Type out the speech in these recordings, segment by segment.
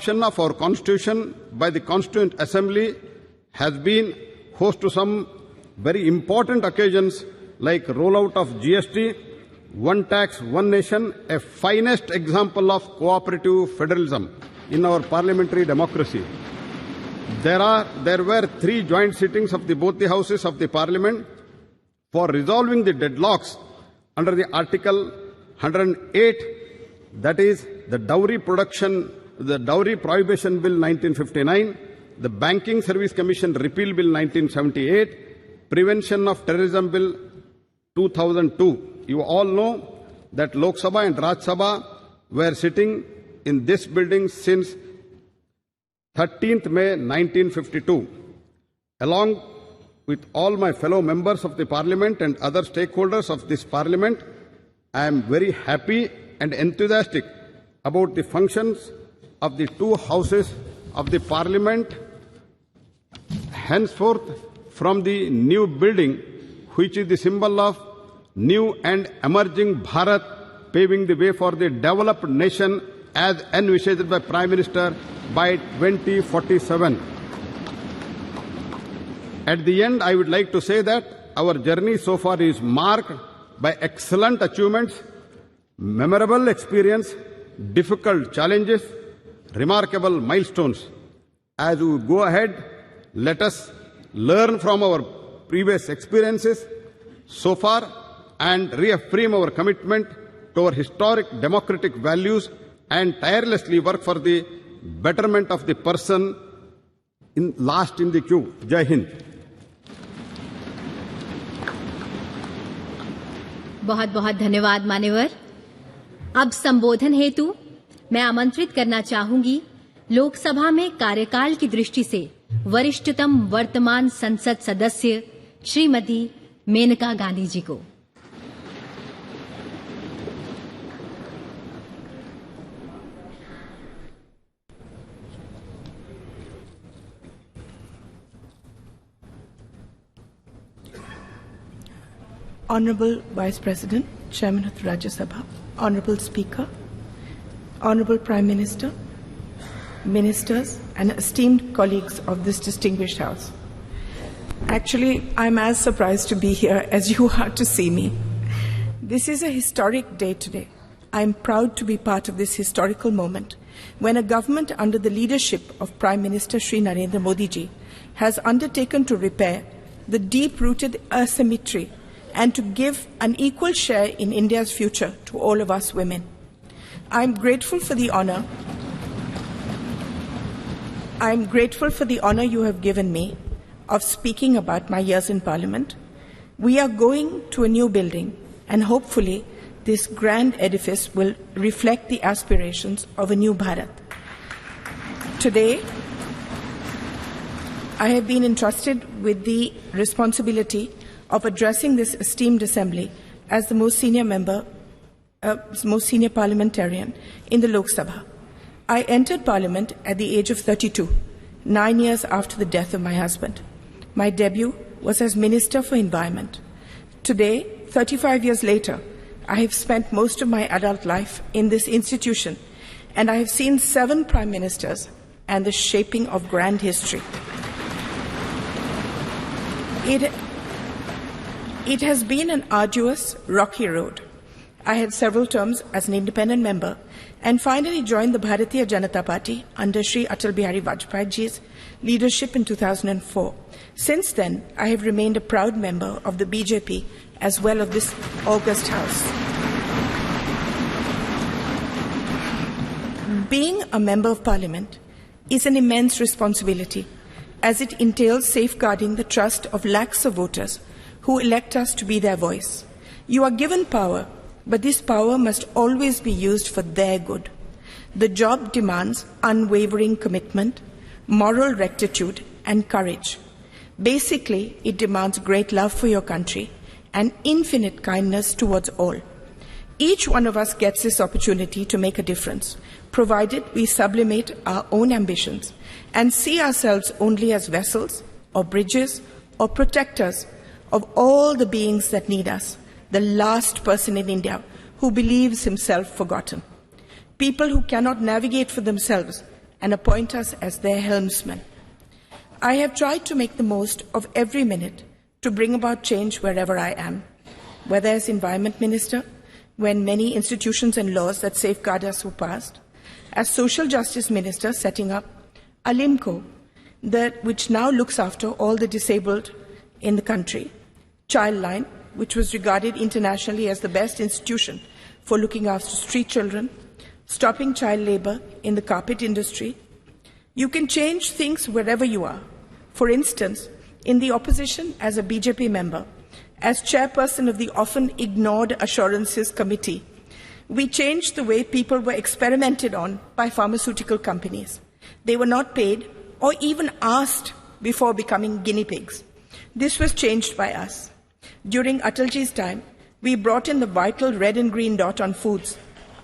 adoption of our Constitution by the Constituent Assembly has been host to some very important occasions like rollout of GST, one tax, one nation, a finest example of cooperative federalism in our parliamentary democracy. There were 3 joint sittings of both the houses of the parliament for resolving the deadlocks under the Article 108, that is the Dowry Prohibition Bill 1959, the Banking Service Commission Repeal Bill 1978, Prevention of Terrorism Bill 2002. You all know that Lok Sabha and Raj Sabha were sitting in this building since 13th May 1952. Along with all my fellow members of the Parliament and other stakeholders of this Parliament, I am very happy and enthusiastic about the functions of the 2 houses of the Parliament henceforth from the new building, which is the symbol of new and emerging Bharat, paving the way for the developed nation as envisaged by Prime Minister by 2047. At the end, I would like to say that our journey so far is marked by excellent achievements, memorable experience, difficult challenges, remarkable milestones. As we go ahead, let us learn from our previous experiences so far and reaffirm our commitment to our historic democratic values and tirelessly work for the betterment of the person last in the queue. Jai Hind. बहुत बहुत धन्यवाद मान्यवर। अब संबोधन हेतु मैं आमंत्रित करना चाहूंगी लोकसभा में कार्यकाल की दृष्टि से वरिष्ठतम वर्तमान संसद सदस्य श्रीमती मेनका गांधी जी को। Honorable Vice President, Chairman of the Rajya Sabha, Honorable Speaker, Honorable Prime Minister, Ministers, and esteemed colleagues of this distinguished House. Actually, I'm as surprised to be here as you are to see me. This is a historic day today. I'm proud to be part of this historical moment when a government under the leadership of Prime Minister Shri Narendra Modi ji has undertaken to repair the deep-rooted asymmetry and to give an equal share in India's future to all of us women. I'm grateful for the honor you have given me of speaking about my years in Parliament. We are going to a new building, and hopefully this grand edifice will reflect the aspirations of a new Bharat. Today, I have been entrusted with the responsibility of addressing this esteemed assembly as the most senior parliamentarian in the Lok Sabha. I entered Parliament at the age of 32, 9 years after the death of my husband. My debut was as Minister for Environment. Today, 35 years later, I have spent most of my adult life in this institution, and I have seen 7 Prime Ministers and the shaping of grand history. It has been an arduous, rocky road. I had several terms as an independent member and finally joined the Bharatiya Janata Party under Shri Atal Bihari Vajpayee ji's leadership in 2004. Since then, I have remained a proud member of the BJP as well as this august House. Being a member of Parliament is an immense responsibility as it entails safeguarding the trust of lakhs of voters who elect us to be their voice. You are given power, but this power must always be used for their good. The job demands unwavering commitment, moral rectitude, and courage. Basically, it demands great love for your country and infinite kindness towards all. Each one of us gets this opportunity to make a difference, provided we sublimate our own ambitions and see ourselves only as vessels or bridges or protectors of all the beings that need us, the last person in India who believes himself forgotten. People who cannot navigate for themselves and appoint us as their helmsmen. I have tried to make the most of every minute to bring about change wherever I am, whether as Environment Minister, when many institutions and laws that safeguard us were passed, as Social Justice Minister, setting up Alimco, which now looks after all the disabled in the country, Childline, which was regarded internationally as the best institution for looking after street children, stopping child labor in the carpet industry. You can change things wherever you are. For instance, in the opposition as a BJP member, as chairperson of the often ignored Assurances Committee, we changed the way people were experimented on by pharmaceutical companies. They were not paid or even asked before becoming guinea pigs. This was changed by us. During Atalji's time, we brought in the vital red and green dot on foods,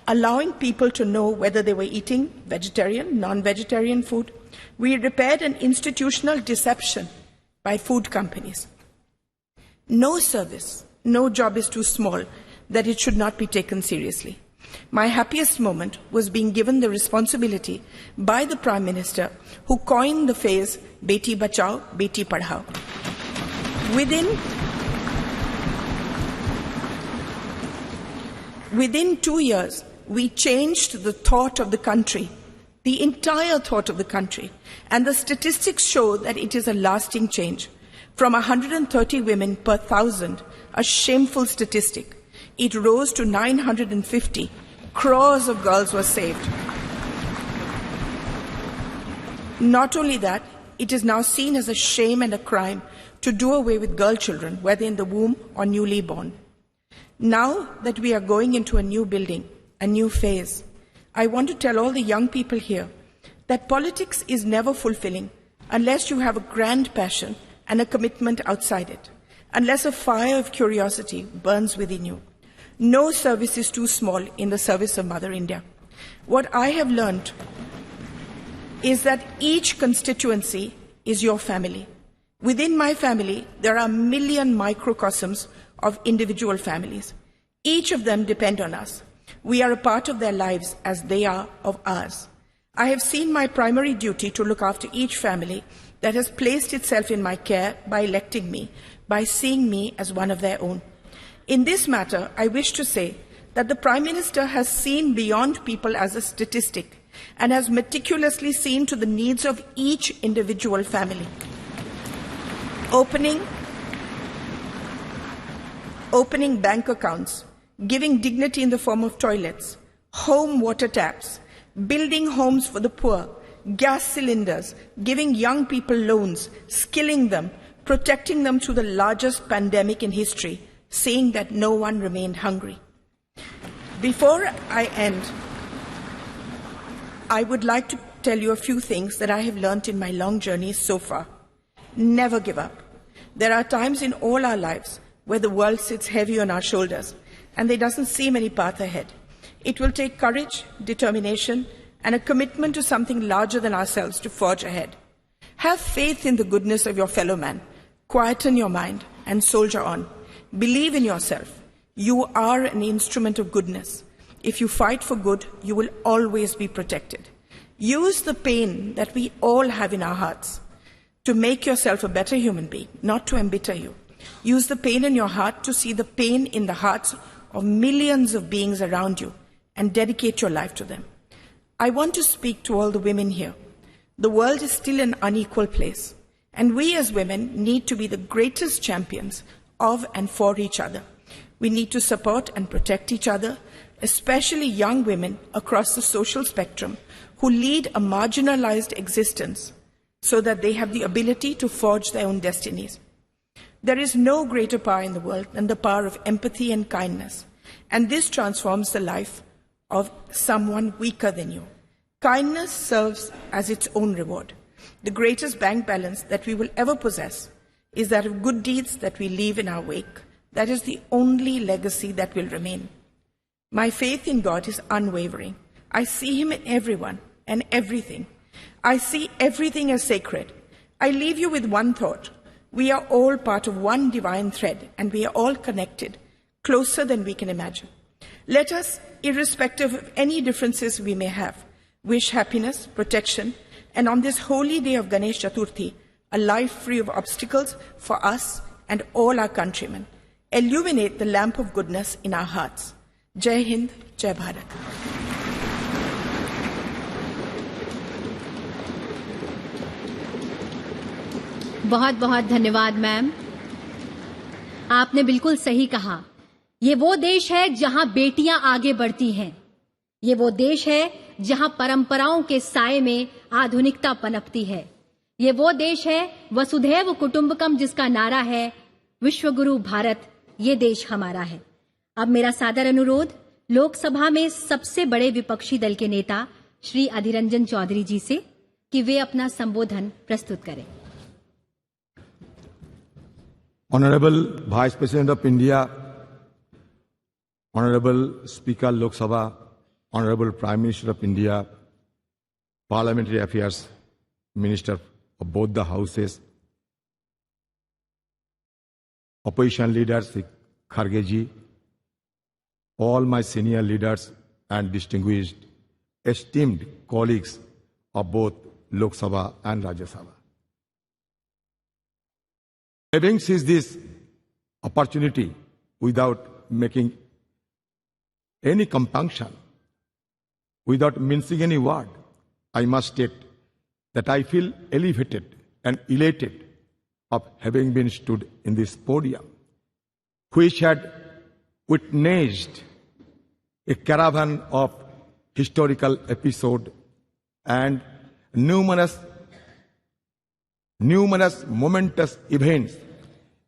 allowing people to know whether they were eating vegetarian, non-vegetarian food. We repaired an institutional deception by food companies. No service, no job is too small that it should not be taken seriously. My happiest moment was being given the responsibility by the Prime Minister, who coined the phrase Beti Bachao, Beti Padhao. Within 2 years, we changed the thought of the country, the entire thought of the country, and the statistics show that it is a lasting change. From 130 women per 1,000, a shameful statistic, it rose to 950. Crores of girls were saved. Not only that, it is now seen as a shame and a crime to do away with girl children, whether in the womb or newly born. Now that we are going into a new building, a new phase, I want to tell all the young people here that politics is never fulfilling unless you have a grand passion and a commitment outside it, unless a fire of curiosity burns within you. No service is too small in the service of Mother India. What I have learned is that each constituency is your family. Within my family, there are a million microcosms of individual families. Each of them depend on us. We are a part of their lives as they are of ours. I have seen my primary duty to look after each family that has placed itself in my care by electing me, by seeing me as one of their own. In this matter, I wish to say that the Prime Minister has seen beyond people as a statistic and has meticulously seen to the needs of each individual family. Opening bank accounts, giving dignity in the form of toilets, home water taps, building homes for the poor, gas cylinders, giving young people loans, skilling them, protecting them through the largest pandemic in history, saying that no one remained hungry. Before I end, I would like to tell you a few things that I have learnt in my long journey so far. Never give up. There are times in all our lives where the world sits heavy on our shoulders and there doesn't seem any path ahead. It will take courage, determination, and a commitment to something larger than ourselves to forge ahead. Have faith in the goodness of your fellow man. Quieten your mind and soldier on. Believe in yourself. You are an instrument of goodness. If you fight for good, you will always be protected. Use the pain that we all have in our hearts to make yourself a better human being, not to embitter you. Use the pain in your heart to see the pain in the hearts of millions of beings around you and dedicate your life to them. I want to speak to all the women here. The world is still an unequal place, and we as women need to be the greatest champions of and for each other. We need to support and protect each other, especially young women across the social spectrum who lead a marginalized existence so that they have the ability to forge their own destinies. There is no greater power in the world than the power of empathy and kindness, and this transforms the life of someone weaker than you. Kindness serves as its own reward. The greatest bank balance that we will ever possess is that of good deeds that we leave in our wake. That is the only legacy that will remain. My faith in God is unwavering. I see Him in everyone and everything. I see everything as sacred. I leave you with one thought. We are all part of one divine thread, and we are all connected, closer than we can imagine. Let us, irrespective of any differences we may have, wish happiness, protection, and on this holy day of Ganesh Chaturthi, a life free of obstacles for us and all our countrymen. Illuminate the lamp of goodness in our hearts. Jai Hind, Jai Bharat. बहुत बहुत धन्यवाद ma'am. आपने बिल्कुल सही कहा, ये वो देश है जहां बेटियां आगे बढ़ती हैं। ये वो देश है जहां परंपराओं के साए में आधुनिकता पनपती है। ये वो देश है वसुधैव कुटुंबकम जिसका नारा है विश्वगुरु भारत, ये देश हमारा है। अब मेरा सादर अनुरोध लोकसभा में सबसे बड़े विपक्षी दल के नेता श्री अधीर रंजन चौधरी जी से कि वे अपना संबोधन प्रस्तुत करें। Honorable Vice President of India, Honorable Speaker Lok Sabha, Honorable Prime Minister of India, Parliamentary Affairs Minister of both the houses, Opposition leaders, Kharge ji, all my senior leaders and distinguished, esteemed colleagues of both Lok Sabha and Rajya Sabha. Having seized this opportunity without making any compunction, without mincing any word, I must state that I feel elevated and elated of having been stood in this podium, which had witnessed a caravan of historical episodes and numerous momentous events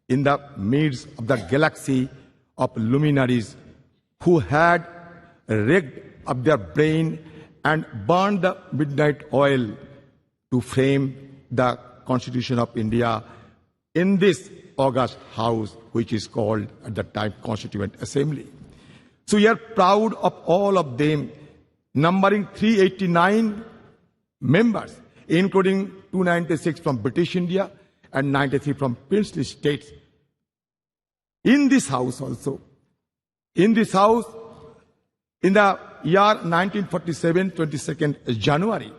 in the midst of the galaxy of luminaries who had rigged up their brain and burned the midnight oil to frame the Constitution of India in this august house, which is called at the time Constituent Assembly. So we are proud of all of them, numbering 389 members, including 296 from British India and 93 from princely states. In this house also, in this house, in the year 1947, 22nd January,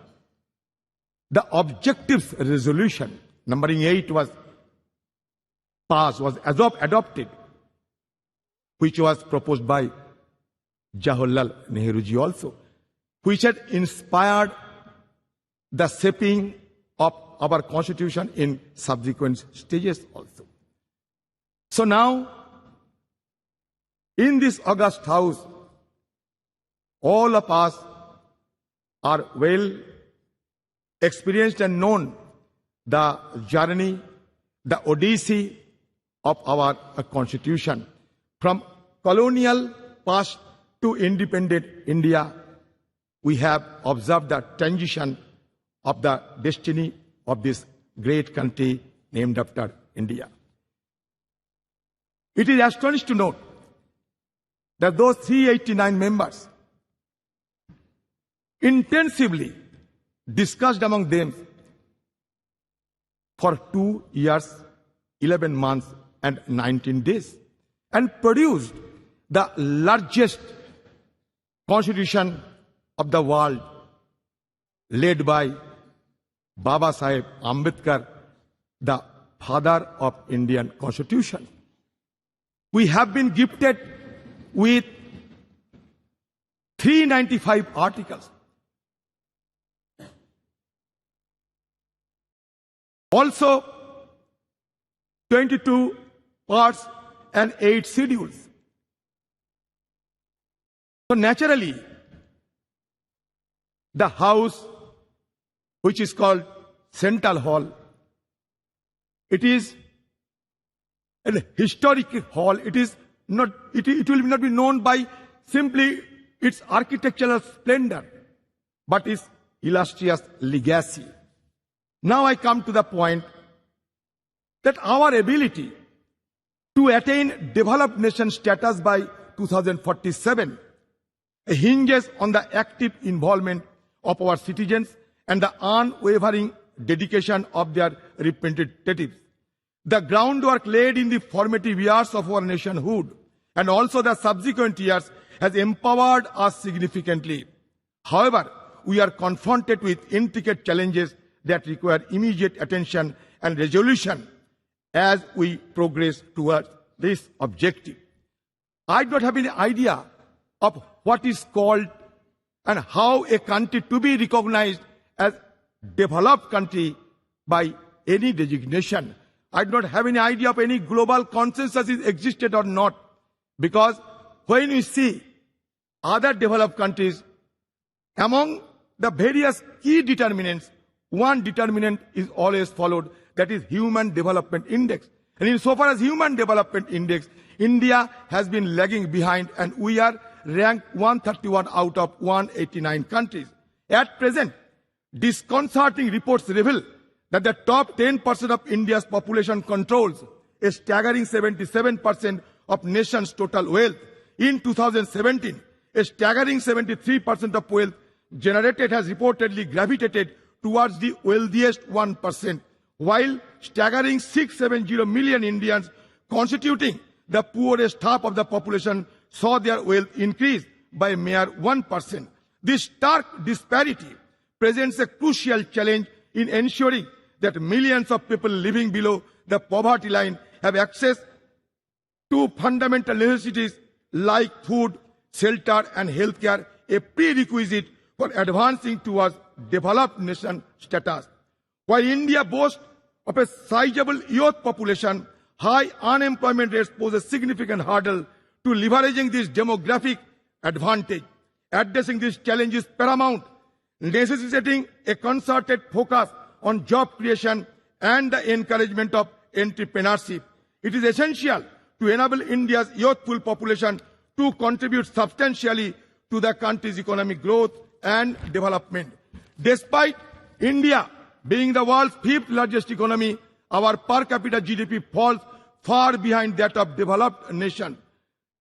the objectives resolution, numbering 8, was passed, was adopted, which was proposed by Jawaharlal Nehru ji also, which had inspired the shaping of our constitution in subsequent stages also. So now, in this august house, all of us are well experienced and known the journey, the odyssey of our constitution. From colonial past to independent India, we have observed the transition of the destiny of this great country named after India. It is astonishing to note that those 389 members intensively discussed among them for 2 years, 11 months and 19 days and produced the largest constitution of the world, led by Baba Saheb Ambedkar, the father of Indian Constitution. We have been gifted with 395 articles. Also, 22 parts and 8 schedules. So naturally, the house, which is called Central Hall, it is a historic hall. It is not. It will not be known by simply its architectural splendor, but its illustrious legacy. Now I come to the point that our ability to attain developed nation status by 2047 hinges on the active involvement of our citizens and the unwavering dedication of their representatives. The groundwork laid in the formative years of our nationhood and also the subsequent years has empowered us significantly. However, we are confronted with intricate challenges that require immediate attention and resolution as we progress towards this objective. I don't have any idea of what is called and how a country to be recognized as developed country by any designation. I do not have any idea of any global consensus is existed or not, because when we see other developed countries, among the various key determinants, one determinant is always followed, that is Human Development Index. And insofar as Human Development Index, India has been lagging behind, and we are ranked 131 out of 189 countries. At present, disconcerting reports reveal that the top 10% of India's population controls a staggering 77% of nation's total wealth. In 2017, a staggering 73% of wealth generated has reportedly gravitated towards the wealthiest 1%, while staggering 670 million Indians, constituting the poorest half of the population, saw their wealth increase by a mere 1%. This stark disparity presents a crucial challenge in ensuring that millions of people living below the poverty line have access to fundamental necessities like food, shelter and healthcare, a prerequisite for advancing towards developed nation status. While India boasts of a sizable youth population, high unemployment rates pose a significant hurdle to leveraging this demographic advantage. Addressing this challenge is paramount, necessitating a concerted focus on job creation and the encouragement of entrepreneurship. It is essential to enable India's youthful population to contribute substantially to the country's economic growth and development. Despite India being the world's 5th largest economy, our per capita GDP falls far behind that of developed nations.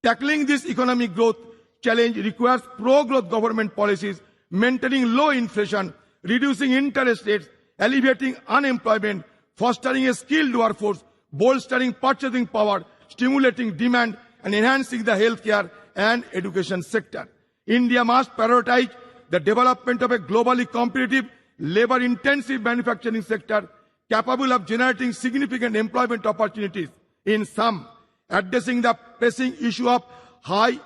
Tackling this economic growth challenge requires pro-growth government policies, maintaining low inflation, reducing interest rates, alleviating unemployment, fostering a skilled workforce, bolstering purchasing power, stimulating demand, and enhancing the healthcare and education sector. India must prioritize the development of a globally competitive, labor-intensive manufacturing sector capable of generating significant employment opportunities. In sum, addressing the pressing issue of high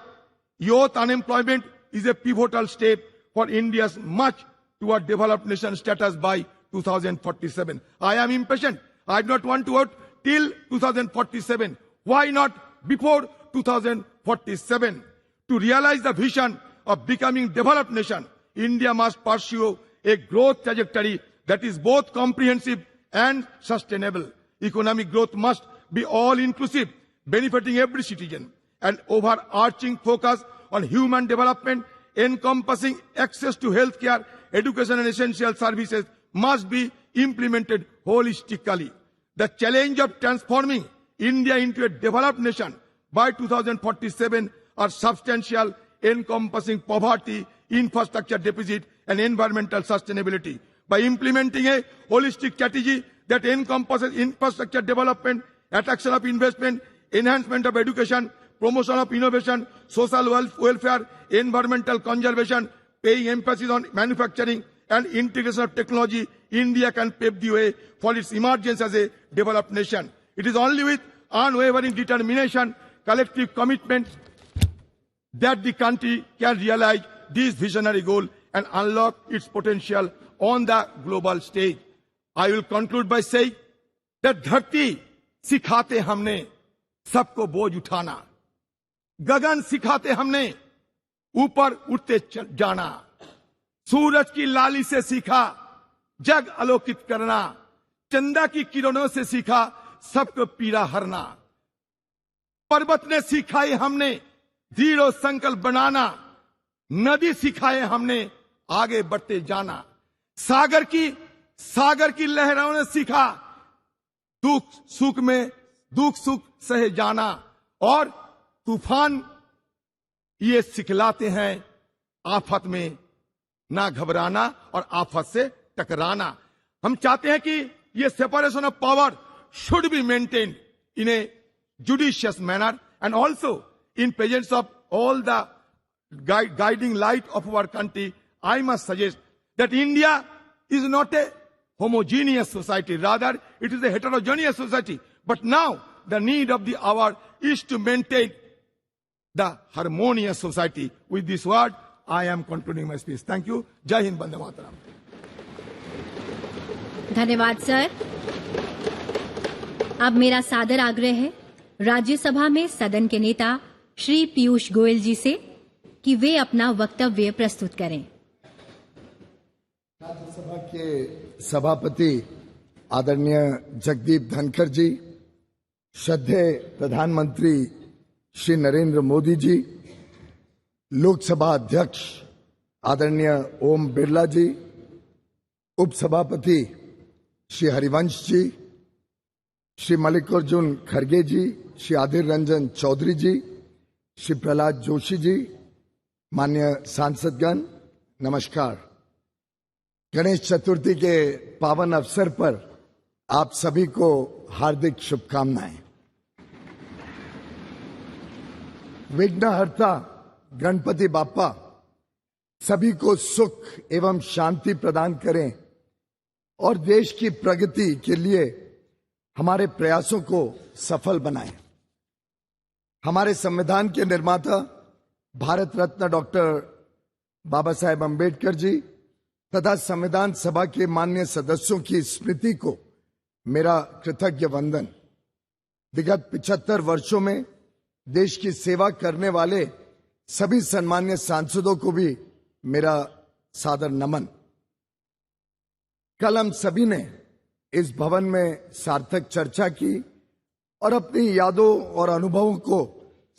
youth unemployment is a pivotal step for India's march toward developed nation status by 2047. I am impatient. I do not want to wait till 2047. Why not before 2047? To realize the vision of becoming developed nation, India must pursue a growth trajectory that is both comprehensive and sustainable. Economic growth must be all-inclusive, benefiting every citizen. An overarching focus on human development, encompassing access to healthcare, education and essential services, must be implemented holistically. The challenge of transforming India into a developed nation by 2047 are substantial, encompassing poverty, infrastructure deficit, and environmental sustainability. By implementing a holistic strategy that encompasses infrastructure development, attraction of investment, enhancement of education, promotion of innovation, social welfare, environmental conservation, paying emphasis on manufacturing and integration of technology, India can pave the way for its emergence as a developed nation. It is only with unwavering determination, collective commitment, that the country can realize this visionary goal and unlock its potential on the global stage. I will conclude by saying that धरती सिखाते हमने सबको बोझ उठाना, गगन सिखाते हमने ऊपर उठते जाना, सूरज की लाली से सीखा जग आलोकित करना, चंदा की किरणों से सीखा सबको पीड़ा हरना, पर्वत ने सिखाए हमने दृढ़ संकल्प बनाना, नदी सिखाए हमने आगे बढ़ते जाना, सागर की लहरों ने सीखा दुख सुख सहे जाना, और तूफान ये सिखलाते हैं आफत में ना घबराना और आफत से टकराना. हम चाहते हैं कि ये separation of power should be maintained in a judicious manner, and also in presence of all the guiding light of our country, I must suggest that India is not a homogeneous society. Rather, it is a heterogeneous society. But now, the need of the hour is to maintain the harmonious society. With this word, I am concluding my speech. Thank you. Jai Hind, Bande Mataram. धन्यवाद sir. अब मेरा सादर आग्रह है राज्यसभा में सदन के नेता श्री पीयूष गोयल जी से कि वे अपना वक्तव्य प्रस्तुत करें। राज्यसभा के सभापति आदरणीय जगदीप धनखड़ जी, श्रद्धेय प्रधानमंत्री श्री नरेंद्र मोदी जी, लोकसभा अध्यक्ष आदरणीय ओम बिरला जी, उपसभापति श्री हरिवंश जी, श्री मल्लिकार्जुन खड़गे जी, श्री आदिर रंजन चौधरी जी, श्री प्रहलाद जोशी जी, माननीय सांसदगण, नमस्कार। गणेश चतुर्थी के पावन अवसर पर आप सभी को हार्दिक शुभकामनाएं। विघ्नहर्ता गणपति बाप्पा सभी को सुख एवं शांति प्रदान करें और देश की प्रगति के लिए हमारे प्रयासों को सफल बनाएं। हमारे संविधान के निर्माता भारत रत्न डॉक्टर बाबा साहेब अम्बेडकर जी तथा संविधान सभा के माननीय सदस्यों की स्मृति को मेरा कृतज्ञ वंदन। विगत 75 वर्षों में देश की सेवा करने वाले सभी सम्मान्य सांसदों को भी मेरा सादर नमन। कल हम सभी ने इस भवन में सार्थक चर्चा की और अपनी यादों और अनुभवों को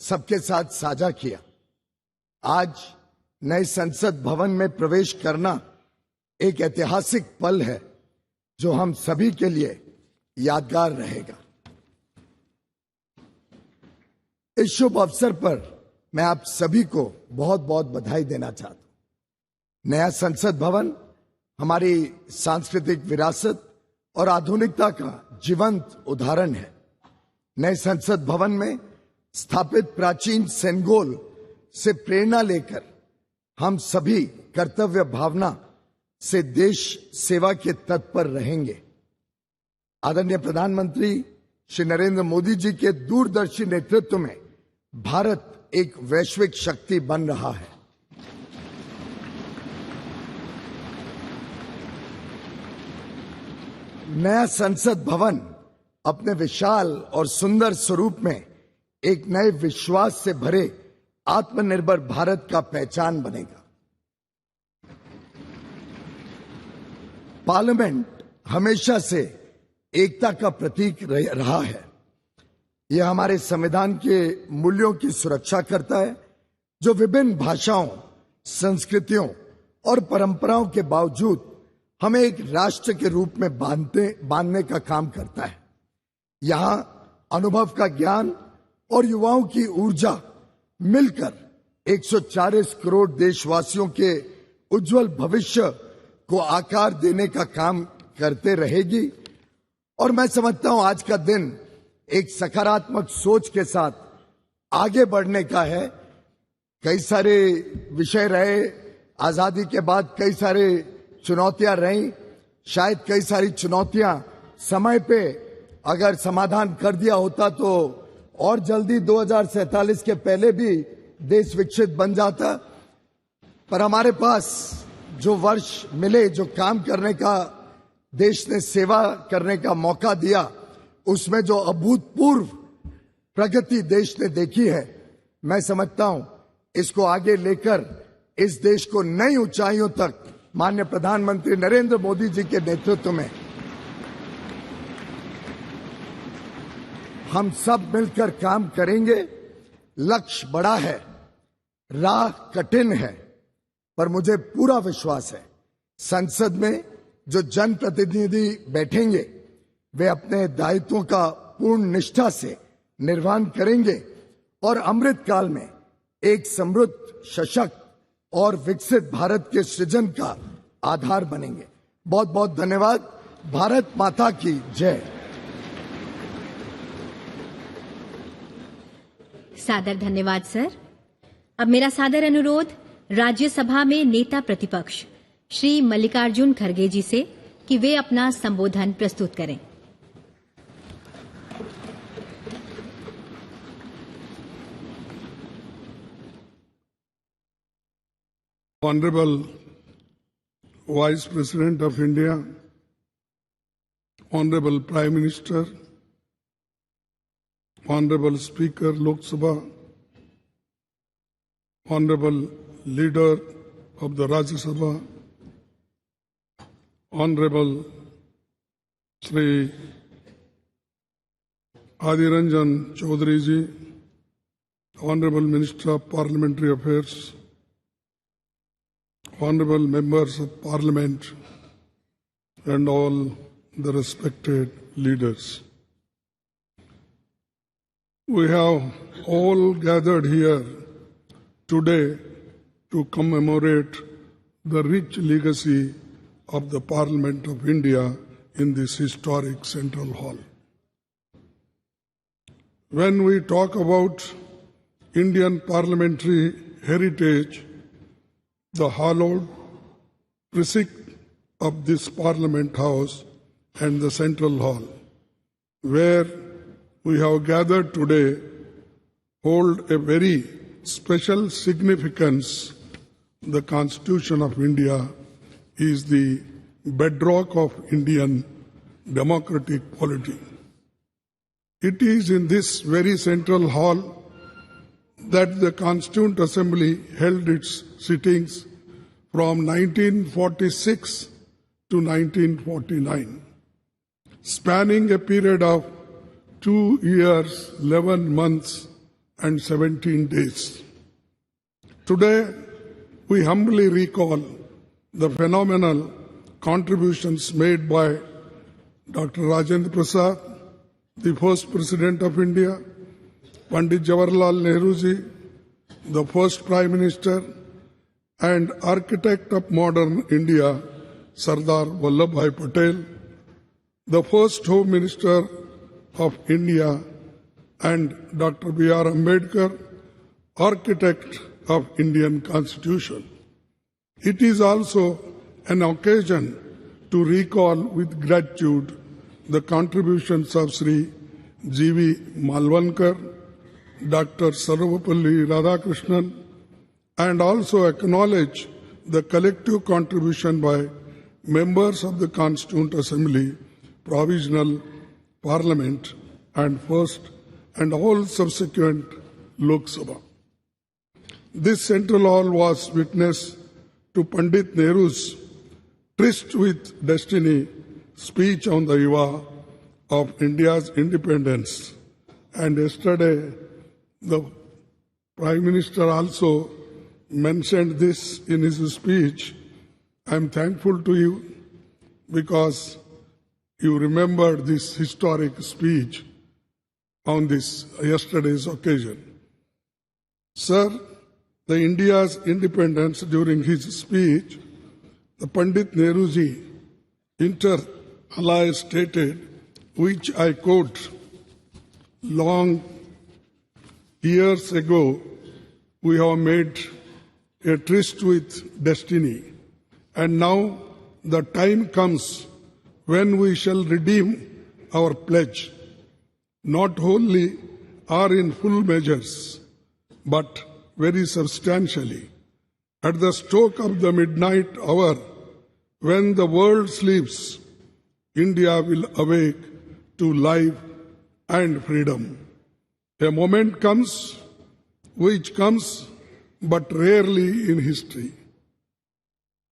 सबके साथ साझा किया। आज नए संसद भवन में प्रवेश करना एक ऐतिहासिक पल है जो हम सभी के लिए यादगार रहेगा। इस शुभ अवसर पर मैं आप सभी को बहुत बहुत बधाई देना चाहता हूं। नया संसद भवन हमारी सांस्कृतिक विरासत और आधुनिकता का जीवंत उदाहरण है। नए संसद भवन में स्थापित प्राचीन सेनगोल से प्रेरणा लेकर हम सभी कर्तव्य भावना से देश सेवा के तत्पर रहेंगे। आदरणीय प्रधानमंत्री श्री नरेंद्र मोदी जी के दूरदर्शी नेतृत्व में भारत एक वैश्विक शक्ति बन रहा है। नया संसद भवन अपने विशाल और सुंदर स्वरूप में एक नए विश्वास से भरे आत्मनिर्भर भारत का पहचान बनेगा। पार्लियामेंट हमेशा से एकता का प्रतीक रहा है। यह हमारे संविधान के मूल्यों की सुरक्षा करता है जो विभिन्न भाषाओं, संस्कृतियों और परंपराओं के बावजूद हमें एक राष्ट्र के रूप में बांधने का काम करता है। यहां अनुभव का ज्ञान और युवाओं की ऊर्जा मिलकर 140 करोड़ देशवासियों के उज्जवल भविष्य को आकार देने का काम करते रहेगी। और मैं समझता हूं आज का दिन एक सकारात्मक सोच के साथ आगे बढ़ने का है। कई सारे विषय रहे, आजादी के बाद कई सारे चुनौतियां रही। शायद कई सारी चुनौतियां समय पे अगर समाधान कर दिया होता तो और जल्दी 2047 के पहले भी देश विकसित बन जाता। पर हमारे पास जो वर्ष मिले, जो काम करने का देश ने सेवा करने का मौका दिया, उसमें जो अभूतपूर्व प्रगति देश ने देखी है, मैं समझता हूं इसको आगे लेकर इस देश को नई ऊंचाइयों तक माननीय प्रधानमंत्री नरेंद्र मोदी जी के नेतृत्व में हम सब मिलकर काम करेंगे। लक्ष्य बड़ा है, राह कठिन है, पर मुझे पूरा विश्वास है संसद में जो जनप्रतिनिधि बैठेंगे वे अपने दायित्वों का पूर्ण निष्ठा से निर्वहन करेंगे और अमृत काल में एक समृद्ध, सशक्त और विकसित भारत के सृजन का आधार बनेंगे। बहुत बहुत धन्यवाद। भारत माता की जय। सादर धन्यवाद सर। अब मेरा सादर अनुरोध राज्यसभा में नेता प्रतिपक्ष श्री मल्लिकार्जुन खड़गे जी से कि वे अपना संबोधन प्रस्तुत करें। Honorable Vice President of India, Honorable Prime Minister, Honorable Speaker Lok Sabha, Honorable Leader of the Rajya Sabha, Honorable Shri Adiranjan Chaudhary ji, Honorable Minister of Parliamentary Affairs, Honorable Members of Parliament, and all the respected leaders. We have all gathered here today to commemorate the rich legacy of the Parliament of India in this historic Central Hall. When we talk about Indian parliamentary heritage, the hallowed precinct of this Parliament House and the Central Hall, where we have gathered today, hold a very special significance. The Constitution of India is the bedrock of Indian democratic polity. It is in this very Central Hall that the Constituent Assembly held its sittings from 1946 to 1949, spanning a period of 2 years, 11 months, and 17 days. Today, we humbly recall the phenomenal contributions made by Dr. Rajendra Prasad, the first President of India, Pandit Jawaharlal Nehru ji, the first Prime Minister, and architect of modern India, Sardar Vallabhbhai Patel, the first Home Minister of India, and Dr. B.R. Ambedkar, architect of Indian Constitution. It is also an occasion to recall with gratitude the contributions of Sri G.V. Malvankar, Dr. Sarvapalli Radhakrishnan, and also acknowledge the collective contribution by members of the Constituent Assembly, Provisional Parliament, and First and all subsequent Lok Sabha. This Central Hall was witness to Pandit Nehru's Tryst with Destiny speech on the eve of India's independence. And yesterday, the Prime Minister also mentioned this in his speech. I am thankful to you because you remembered this historic speech on this yesterday's occasion. Sir, the India's independence during his speech, the Pandit Nehruji inter alia stated, which I quote, long years ago, we have made a tryst with destiny, and now the time comes when we shall redeem our pledge, not wholly or in full measures, but very substantially. At the stroke of the midnight hour, when the world sleeps, India will awake to life and freedom. A moment comes, which comes but rarely in history,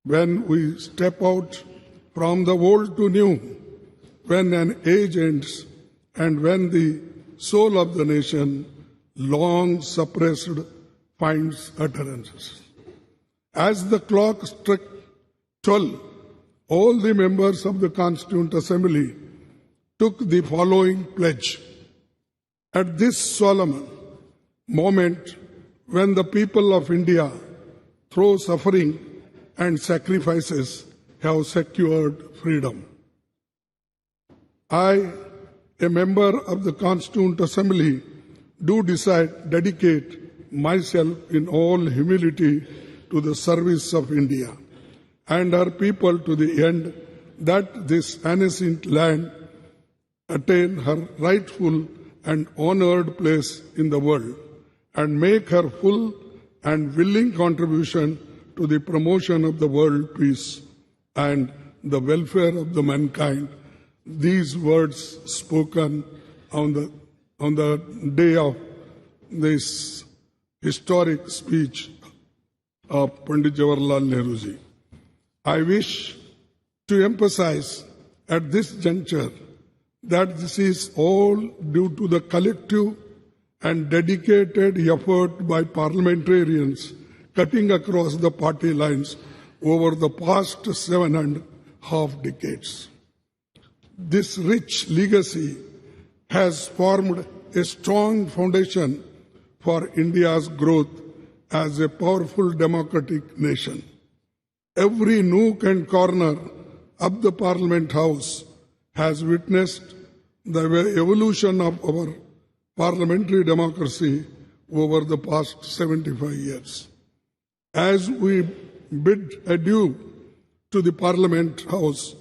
when we step out from the old to new, when an age ends, and when the soul of the nation, long suppressed, finds utterances. As the clock struck 12, all the members of the Constituent Assembly took the following pledge. At this solemn moment, when the people of India, through suffering and sacrifices, have secured freedom, I, a member of the Constituent Assembly, do dedicate myself in all humility to the service of India and her people to the end that this ancient land attain her rightful and honored place in the world, and make her full and willing contribution to the promotion of the world peace and the welfare of the mankind. These words spoken on the day of this historic speech of Pandit Jawaharlal Nehru ji. I wish to emphasize at this juncture that this is all due to the collective and dedicated effort by parliamentarians cutting across the party lines over the past 7.5 decades. This rich legacy has formed a strong foundation for India's growth as a powerful democratic nation. Every nook and corner of the Parliament House has witnessed the evolution of our parliamentary democracy over the past 75 years. As we bid adieu to the Parliament House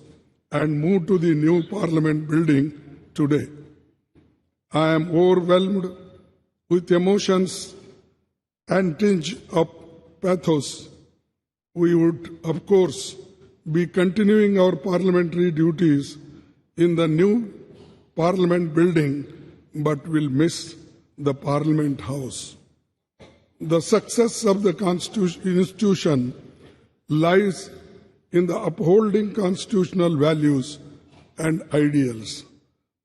and move to the new Parliament building today, I am overwhelmed with emotions and tinge of pathos. We would, of course, be continuing our parliamentary duties in the new Parliament building, but will miss the Parliament House. The success of the institution lies in the upholding constitutional values and ideals.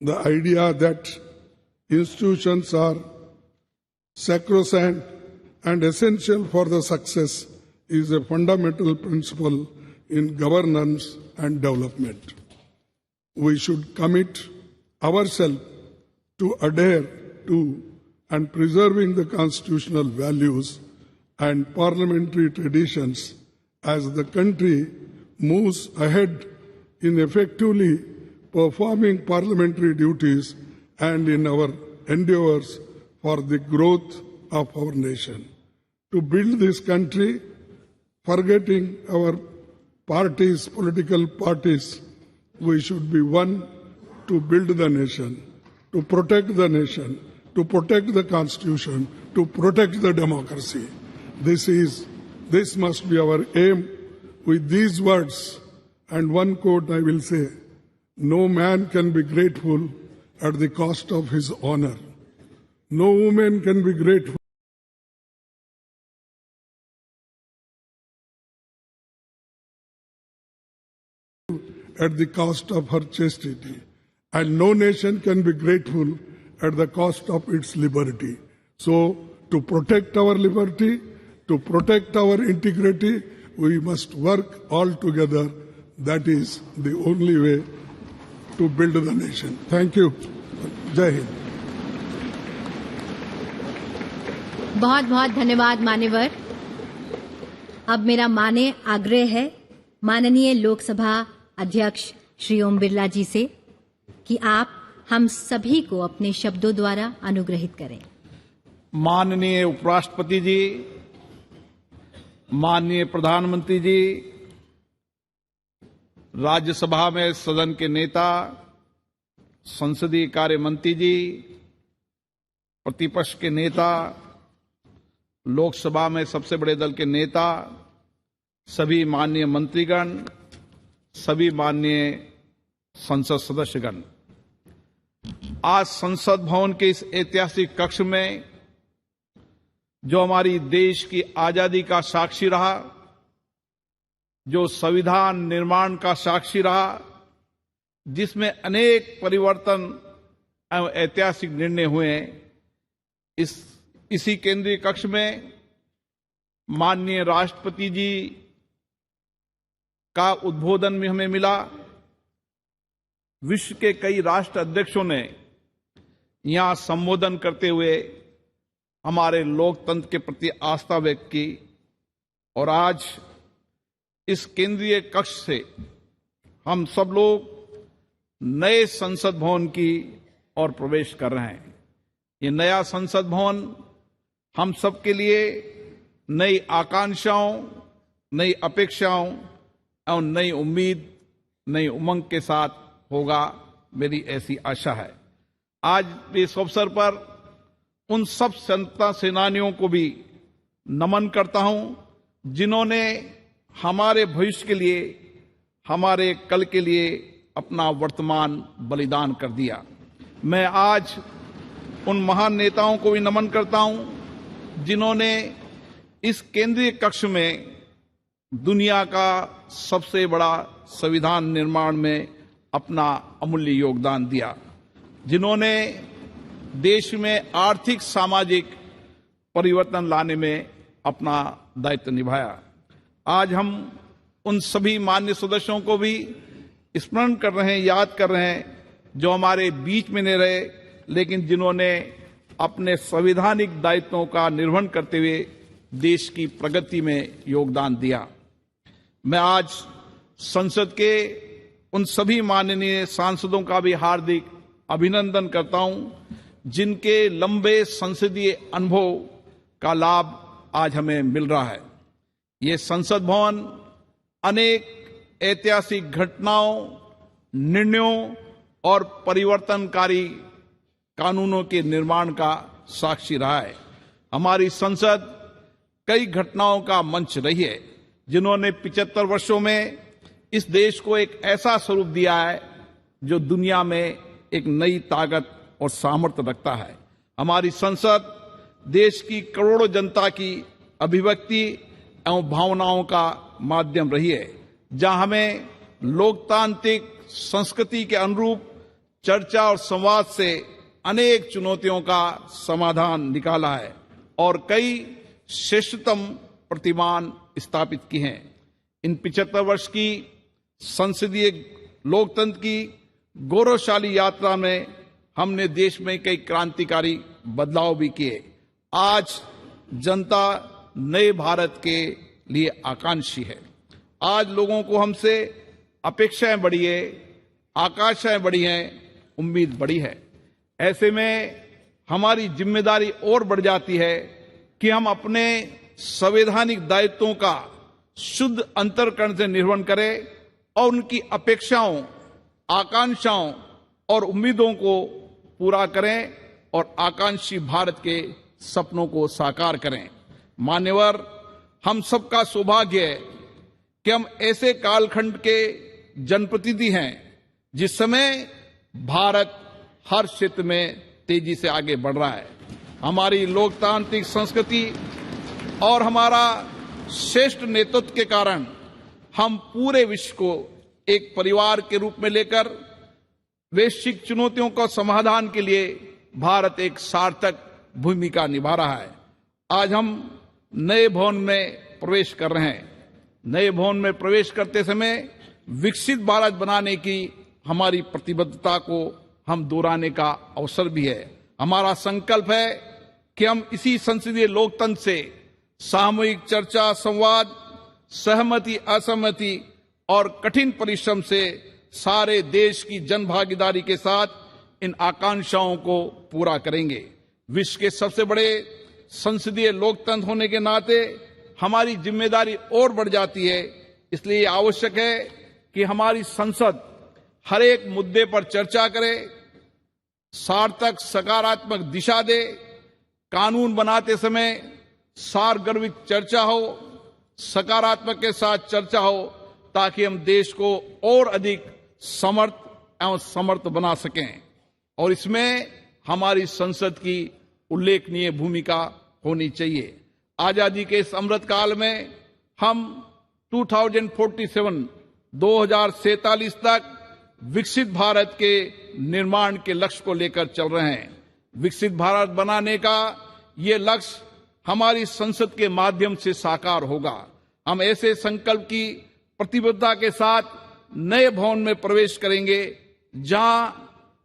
The idea that institutions are sacrosanct and essential for the success is a fundamental principle in governance and development. We should commit ourselves to adhere to and preserving the constitutional values and parliamentary traditions as the country moves ahead in effectively performing parliamentary duties and in our endeavors for the growth of our nation. To build this country, forgetting our political parties, we should be one to build the nation, to protect the nation, to protect the Constitution, to protect the democracy. This must be our aim. With these words and one quote I will say, no man can be grateful at the cost of his honor. No woman can be grateful at the cost of her chastity. And no nation can be grateful at the cost of its liberty. So, to protect our liberty, to protect our integrity, we must work all together. That is the only way to build the nation. Thank you. Jai Hind. बहुत बहुत धन्यवाद मान्यवर। अब मेरा माने आग्रह है माननीय लोकसभा अध्यक्ष श्री ओम बिरला जी से कि आप हम सभी को अपने शब्दों द्वारा अनुग्रहित करें। माननीय उपराष्ट्रपति जी, माननीय प्रधानमंत्री जी, राज्यसभा में सदन के नेता, संसदीय कार्य मंत्री जी, प्रतिपक्ष के नेता, लोकसभा में सबसे बड़े दल के नेता, सभी माननीय मंत्रीगण, सभी माननीय संसद सदस्यगण, आज संसद भवन के इस ऐतिहासिक कक्ष में जो हमारी देश की आजादी का साक्षी रहा, जो संविधान निर्माण का साक्षी रहा, जिसमें अनेक परिवर्तन एवं ऐतिहासिक निर्णय हुए, इसी केंद्रीय कक्ष में माननीय राष्ट्रपति जी का उद्बोधन भी हमें मिला। विश्व के कई राष्ट्र अध्यक्षों ने यहां संबोधन करते हुए हमारे लोकतंत्र के प्रति आस्था व्यक्त की और आज इस केंद्रीय कक्ष से हम सब लोग नए संसद भवन की ओर प्रवेश कर रहे हैं। ये नया संसद भवन हम सब के लिए नई आकांक्षाओं, नई अपेक्षाओं, और नई उम्मीद, नई उमंग के साथ होगा, मेरी ऐसी आशा है। आज इस अवसर पर उन सब स्वतंत्रता सेनानियों को भी नमन करता हूं जिन्होंने हमारे भविष्य के लिए, हमारे कल के लिए अपना वर्तमान बलिदान कर दिया। मैं आज उन महान नेताओं को भी नमन करता हूं जिन्होंने इस केंद्रीय कक्ष में दुनिया का सबसे बड़ा संविधान निर्माण में अपना अमूल्य योगदान दिया, जिन्होंने देश में आर्थिक सामाजिक परिवर्तन लाने में अपना दायित्व निभाया। आज हम उन सभी मान्य सदस्यों को भी स्मरण कर रहे हैं, याद कर रहे हैं, जो हमारे बीच में नहीं रहे लेकिन जिन्होंने अपने संवैधानिक दायित्वों का निर्वहन करते हुए देश की प्रगति में योगदान दिया। मैं आज संसद के उन सभी माननीय सांसदों का भी हार्दिक अभिनंदन करता हूं जिनके लंबे संसदीय अनुभव का लाभ आज हमें मिल रहा है। ये संसद भवन अनेक ऐतिहासिक घटनाओं, निर्णयों और परिवर्तनकारी कानूनों के निर्माण का साक्षी रहा है। हमारी संसद कई घटनाओं का मंच रही है जिन्होंने 75 वर्षों में इस देश को एक ऐसा स्वरूप दिया है जो दुनिया में एक नई ताकत और सामर्थ्य रखता है। हमारी संसद देश की करोड़ों जनता की अभिव्यक्ति एवं भावनाओं का माध्यम रही है, जहां हमें लोकतांत्रिक संस्कृति के अनुरूप चर्चा और संवाद से अनेक चुनौतियों का समाधान निकाला है और कई श्रेष्ठतम प्रतिमान स्थापित की हैं। इन 75 वर्ष की संसदीय लोकतंत्र की गौरवशाली यात्रा में हमने देश में कई क्रांतिकारी बदलाव भी किए। आज जनता नए भारत के लिए आकांक्षी है। आज लोगों को हमसे अपेक्षाएं बढ़ी है, आकांक्षाएं बढ़ी हैं, उम्मीद बढ़ी है। ऐसे में हमारी जिम्मेदारी और बढ़ जाती है कि हम अपने संवैधानिक दायित्वों का शुद्ध अंतर्करण से निर्वहन करें और उनकी अपेक्षाओं, आकांक्षाओं और उम्मीदों को पूरा करें और आकांक्षी भारत के सपनों को साकार करें। मान्यवर, हम सबका सौभाग्य है कि हम ऐसे कालखंड के जनप्रतिनिधि हैं जिस समय भारत हर क्षेत्र में तेजी से आगे बढ़ रहा है। हमारी लोकतांत्रिक संस्कृति और हमारा श्रेष्ठ नेतृत्व के कारण हम पूरे विश्व को एक परिवार के रूप में लेकर वैश्विक चुनौतियों का समाधान के लिए भारत एक सार्थक भूमिका निभा रहा है। आज हम नए भवन में प्रवेश कर रहे हैं। नए भवन में प्रवेश करते समय विकसित भारत बनाने की हमारी प्रतिबद्धता को हम दोहराने का अवसर भी है। हमारा संकल्प है कि हम इसी संसदीय लोकतंत्र से सामूहिक चर्चा, संवाद, सहमति, असहमति और कठिन परिश्रम से सारे देश की जन भागीदारी के साथ इन आकांक्षाओं को पूरा करेंगे। विश्व के सबसे बड़े संसदीय लोकतंत्र होने के नाते हमारी जिम्मेदारी और बढ़ जाती है। इसलिए आवश्यक है कि हमारी संसद हर एक मुद्दे पर चर्चा करे, सार्थक सकारात्मक दिशा दे, कानून बनाते समय सारगर्भित चर्चा हो, सकारात्मक के साथ चर्चा हो, ताकि हम देश को और अधिक समर्थ एवं समर्थ बना सकें। और इसमें हमारी संसद की उल्लेखनीय भूमिका होनी चाहिए। आजादी के इस अमृत काल में हम 2047 तक विकसित भारत के निर्माण के लक्ष्य को लेकर चल रहे हैं। विकसित भारत बनाने का ये लक्ष्य हमारी संसद के माध्यम से साकार होगा। हम ऐसे संकल्प की प्रतिबद्धता के साथ नए भवन में प्रवेश करेंगे जहां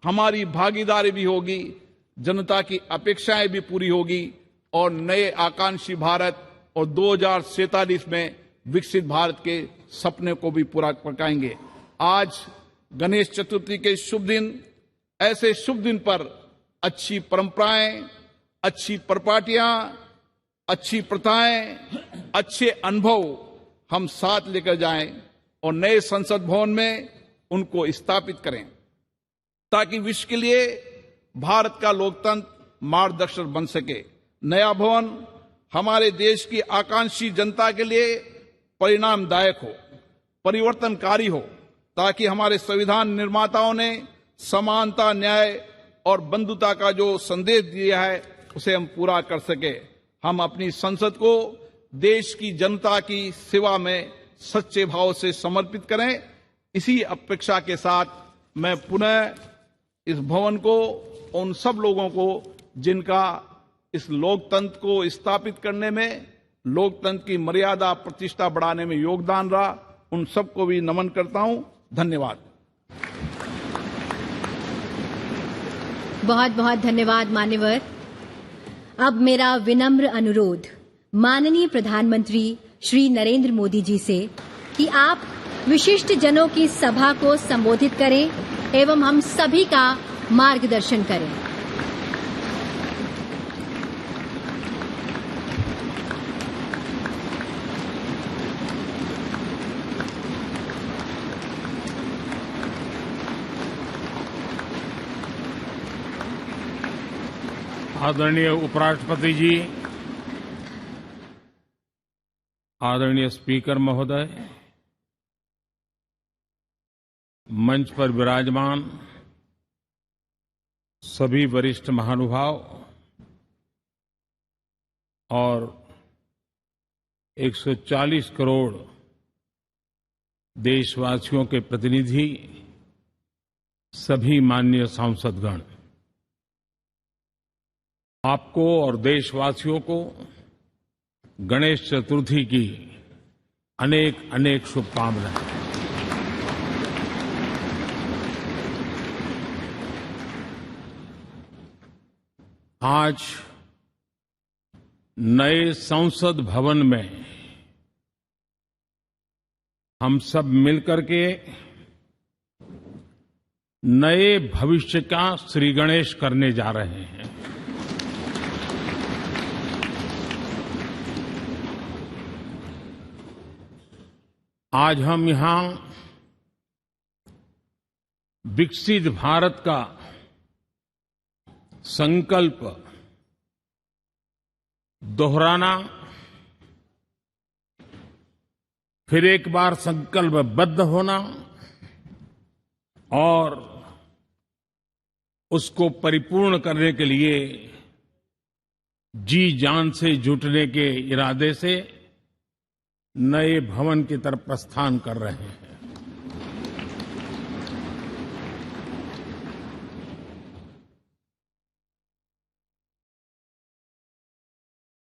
हमारी भागीदारी भी होगी, जनता की अपेक्षाएं भी पूरी होगी और नए आकांक्षी भारत और 2047 में विकसित भारत के सपने को भी पूरा पकाएंगे। आज गणेश चतुर्थी के शुभ दिन, ऐसे शुभ दिन पर अच्छी परंपराएं, अच्छी परिपाटियां, अच्छी प्रथाएं, अच्छे अनुभव हम साथ लेकर जाएं और नए संसद भवन में उनको स्थापित करें, ताकि विश्व के लिए भारत का लोकतंत्र मार्गदर्शक बन सके। नया भवन हमारे देश की आकांक्षी जनता के लिए परिणामदायक हो, परिवर्तनकारी हो, ताकि हमारे संविधान निर्माताओं ने समानता, न्याय और बंधुता का जो संदेश दिया है उसे हम पूरा कर सके। हम अपनी संसद को देश की जनता की सेवा में सच्चे भाव से समर्पित करें। इसी अपेक्षा के साथ मैं पुनः इस भवन को उन सब लोगों को जिनका इस लोकतंत्र को स्थापित करने में, लोकतंत्र की मर्यादा प्रतिष्ठा बढ़ाने में योगदान रहा, उन सबको भी नमन करता हूं। धन्यवाद। बहुत बहुत धन्यवाद मान्यवर। अब मेरा विनम्र अनुरोध माननीय प्रधानमंत्री श्री नरेंद्र मोदी जी से कि आप विशिष्ट जनों की सभा को संबोधित करें एवं हम सभी का मार्गदर्शन करें। आदरणीय उपराष्ट्रपति जी, आदरणीय स्पीकर महोदय, मंच पर विराजमान सभी वरिष्ठ महानुभाव और 140 करोड़ देशवासियों के प्रतिनिधि, सभी माननीय सांसदगण, आपको और देशवासियों को गणेश चतुर्थी की अनेक अनेक शुभकामनाएं। आज नए संसद भवन में हम सब मिलकर के नए भविष्य का श्री गणेश करने जा रहे हैं। आज हम यहां विकसित भारत का संकल्प दोहराना, फिर एक बार संकल्पबद्ध होना और उसको परिपूर्ण करने के लिए जी जान से जुटने के इरादे से नए भवन की तरफ प्रस्थान कर रहे हैं।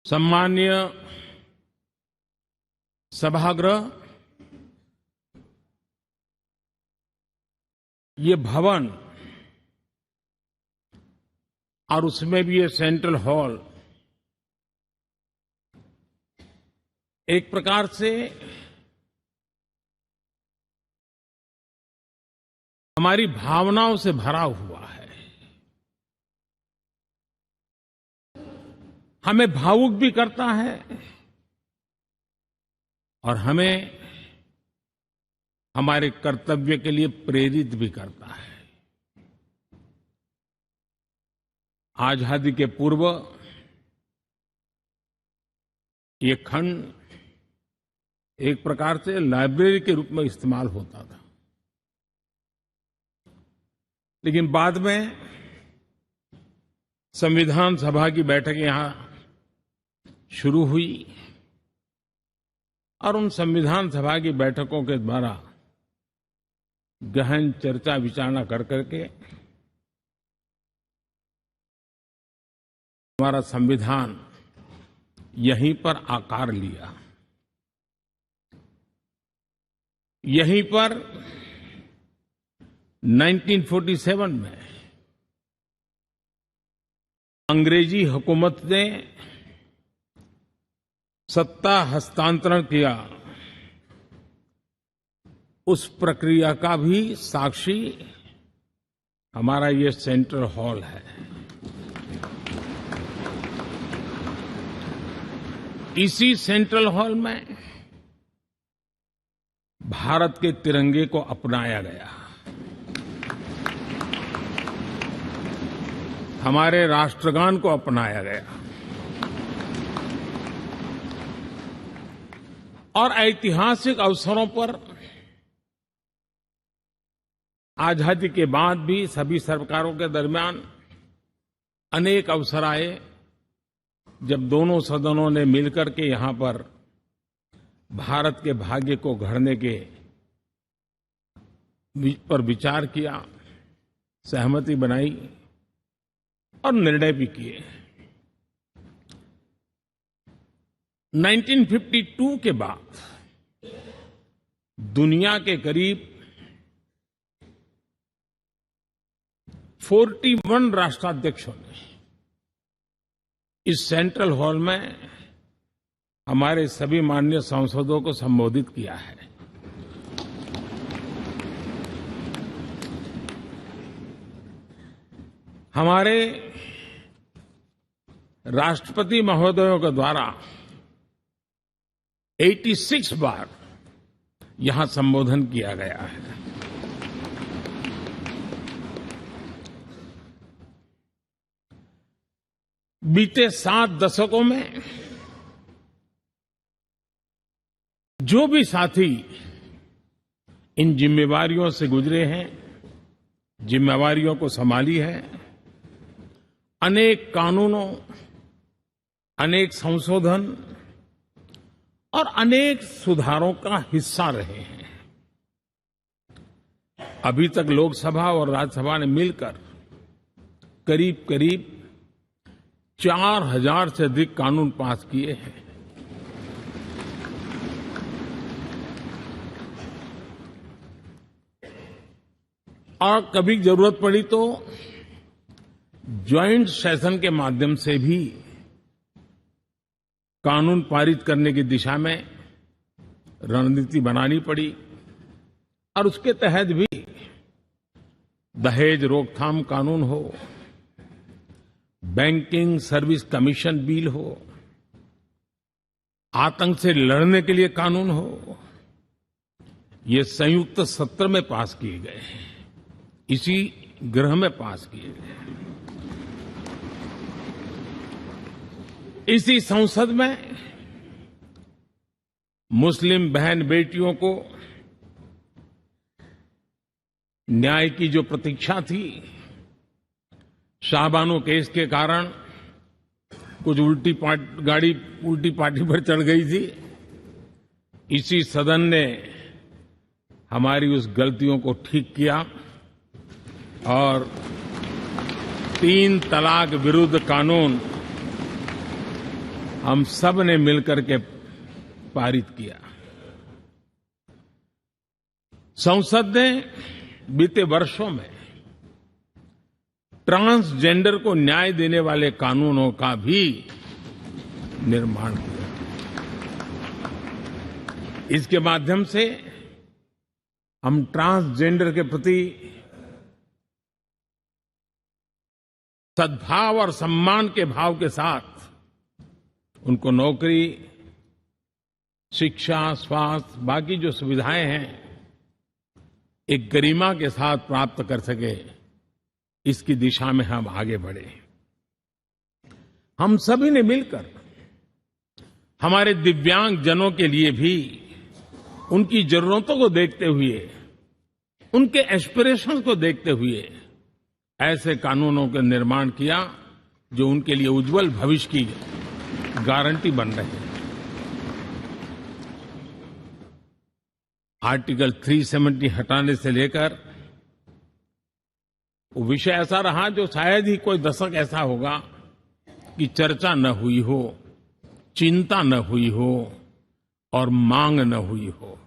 सम्माननीय सभागृह, ये भवन और उसमें भी ये सेंट्रल हॉल एक प्रकार से हमारी भावनाओं से भरा हुआ है। हमें भावुक भी करता है और हमें हमारे कर्तव्य के लिए प्रेरित भी करता है। आजादी के पूर्व ये खंड एक प्रकार से लाइब्रेरी के रूप में इस्तेमाल होता था, लेकिन बाद में संविधान सभा की बैठक यहां शुरू हुई और उन संविधान सभा की बैठकों के द्वारा गहन चर्चा विचारणा कर करके हमारा संविधान यहीं पर आकार लिया। यहीं पर 1947 में अंग्रेजी हुकूमत ने सत्ता हस्तांतरण किया, उस प्रक्रिया का भी साक्षी हमारा ये सेंट्रल हॉल है। इसी सेंट्रल हॉल में भारत के तिरंगे को अपनाया गया। हमारे राष्ट्रगान को अपनाया गया और ऐतिहासिक अवसरों पर आजादी के बाद भी सभी सरकारों के दरमियान अनेक अवसर आए जब दोनों सदनों ने मिलकर के यहां पर भारत के भाग्य को गढ़ने के पर विचार किया, सहमति बनाई और निर्णय भी किए। 1952 के बाद दुनिया के करीब 41 राष्ट्राध्यक्षों ने इस सेंट्रल हॉल में हमारे सभी माननीय सांसदों को संबोधित किया है। हमारे राष्ट्रपति महोदयों के द्वारा 86 बार यहां संबोधन किया गया है। बीते 7 दशकों में जो भी साथी इन जिम्मेवारियों से गुजरे हैं, जिम्मेवारियों को संभाली है, अनेक कानूनों, अनेक संशोधन और अनेक सुधारों का हिस्सा रहे हैं। अभी तक लोकसभा और राज्यसभा ने मिलकर करीब करीब 4000 से अधिक कानून पास किए हैं। और कभी जरूरत पड़ी तो ज्वाइंट सेशन के माध्यम से भी कानून पारित करने की दिशा में रणनीति बनानी पड़ी और उसके तहत भी दहेज रोकथाम कानून हो, बैंकिंग सर्विस कमीशन बिल हो, आतंक से लड़ने के लिए कानून हो, ये संयुक्त सत्र में पास किए गए हैं, इसी गृह में पास किए गए। इसी संसद में मुस्लिम बहन बेटियों को न्याय की जो प्रतीक्षा थी, शाहबानो केस के कारण कुछ गाड़ी उल्टी पार्टी पर चढ़ गई थी। इसी सदन ने हमारी उस गलतियों को ठीक किया और 3 तलाक विरुद्ध कानून हम सब ने मिलकर के पारित किया। संसद ने बीते वर्षों में ट्रांसजेंडर को न्याय देने वाले कानूनों का भी निर्माण किया। इसके माध्यम से हम ट्रांसजेंडर के प्रति सद्भाव और सम्मान के भाव के साथ उनको नौकरी, शिक्षा, स्वास्थ्य, बाकी जो सुविधाएं हैं, एक गरिमा के साथ प्राप्त कर सके, इसकी दिशा में हम आगे बढ़े। हम सभी ने मिलकर हमारे दिव्यांग जनों के लिए भी उनकी जरूरतों को देखते हुए, उनके एस्पिरेशंस को देखते हुए ऐसे कानूनों का निर्माण किया जो उनके लिए उज्जवल भविष्य की गारंटी बन रहे हैं। आर्टिकल 370 हटाने से लेकर वो विषय ऐसा रहा जो शायद ही कोई दशक ऐसा होगा कि चर्चा न हुई हो, चिंता न हुई हो और मांग न हुई हो।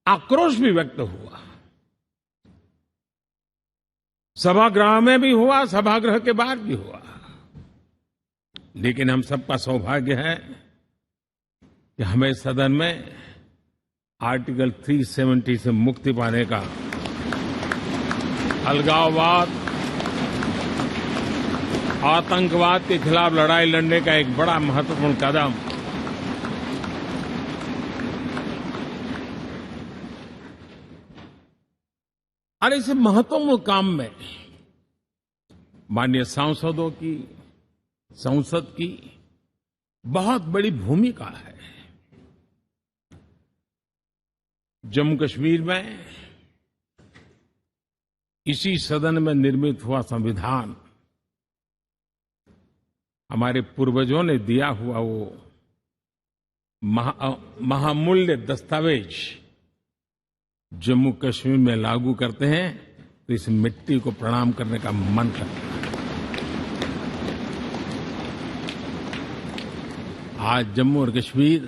आक्रोश भी व्यक्त हुआ, सभागृह में भी हुआ, सभागृह के बाहर भी हुआ। लेकिन हम सबका सौभाग्य है कि हमें सदन में आर्टिकल 370 से मुक्ति पाने का, अलगाववाद, आतंकवाद के खिलाफ लड़ाई लड़ने का एक बड़ा महत्वपूर्ण कदम और इस महत्वपूर्ण काम में माननीय सांसदों की, संसद की बहुत बड़ी भूमिका है। जम्मू कश्मीर में इसी सदन में निर्मित हुआ संविधान हमारे पूर्वजों ने दिया हुआ वो महामूल्य दस्तावेज जम्मू कश्मीर में लागू करते हैं तो इस मिट्टी को प्रणाम करने का मन करता है। आज जम्मू और कश्मीर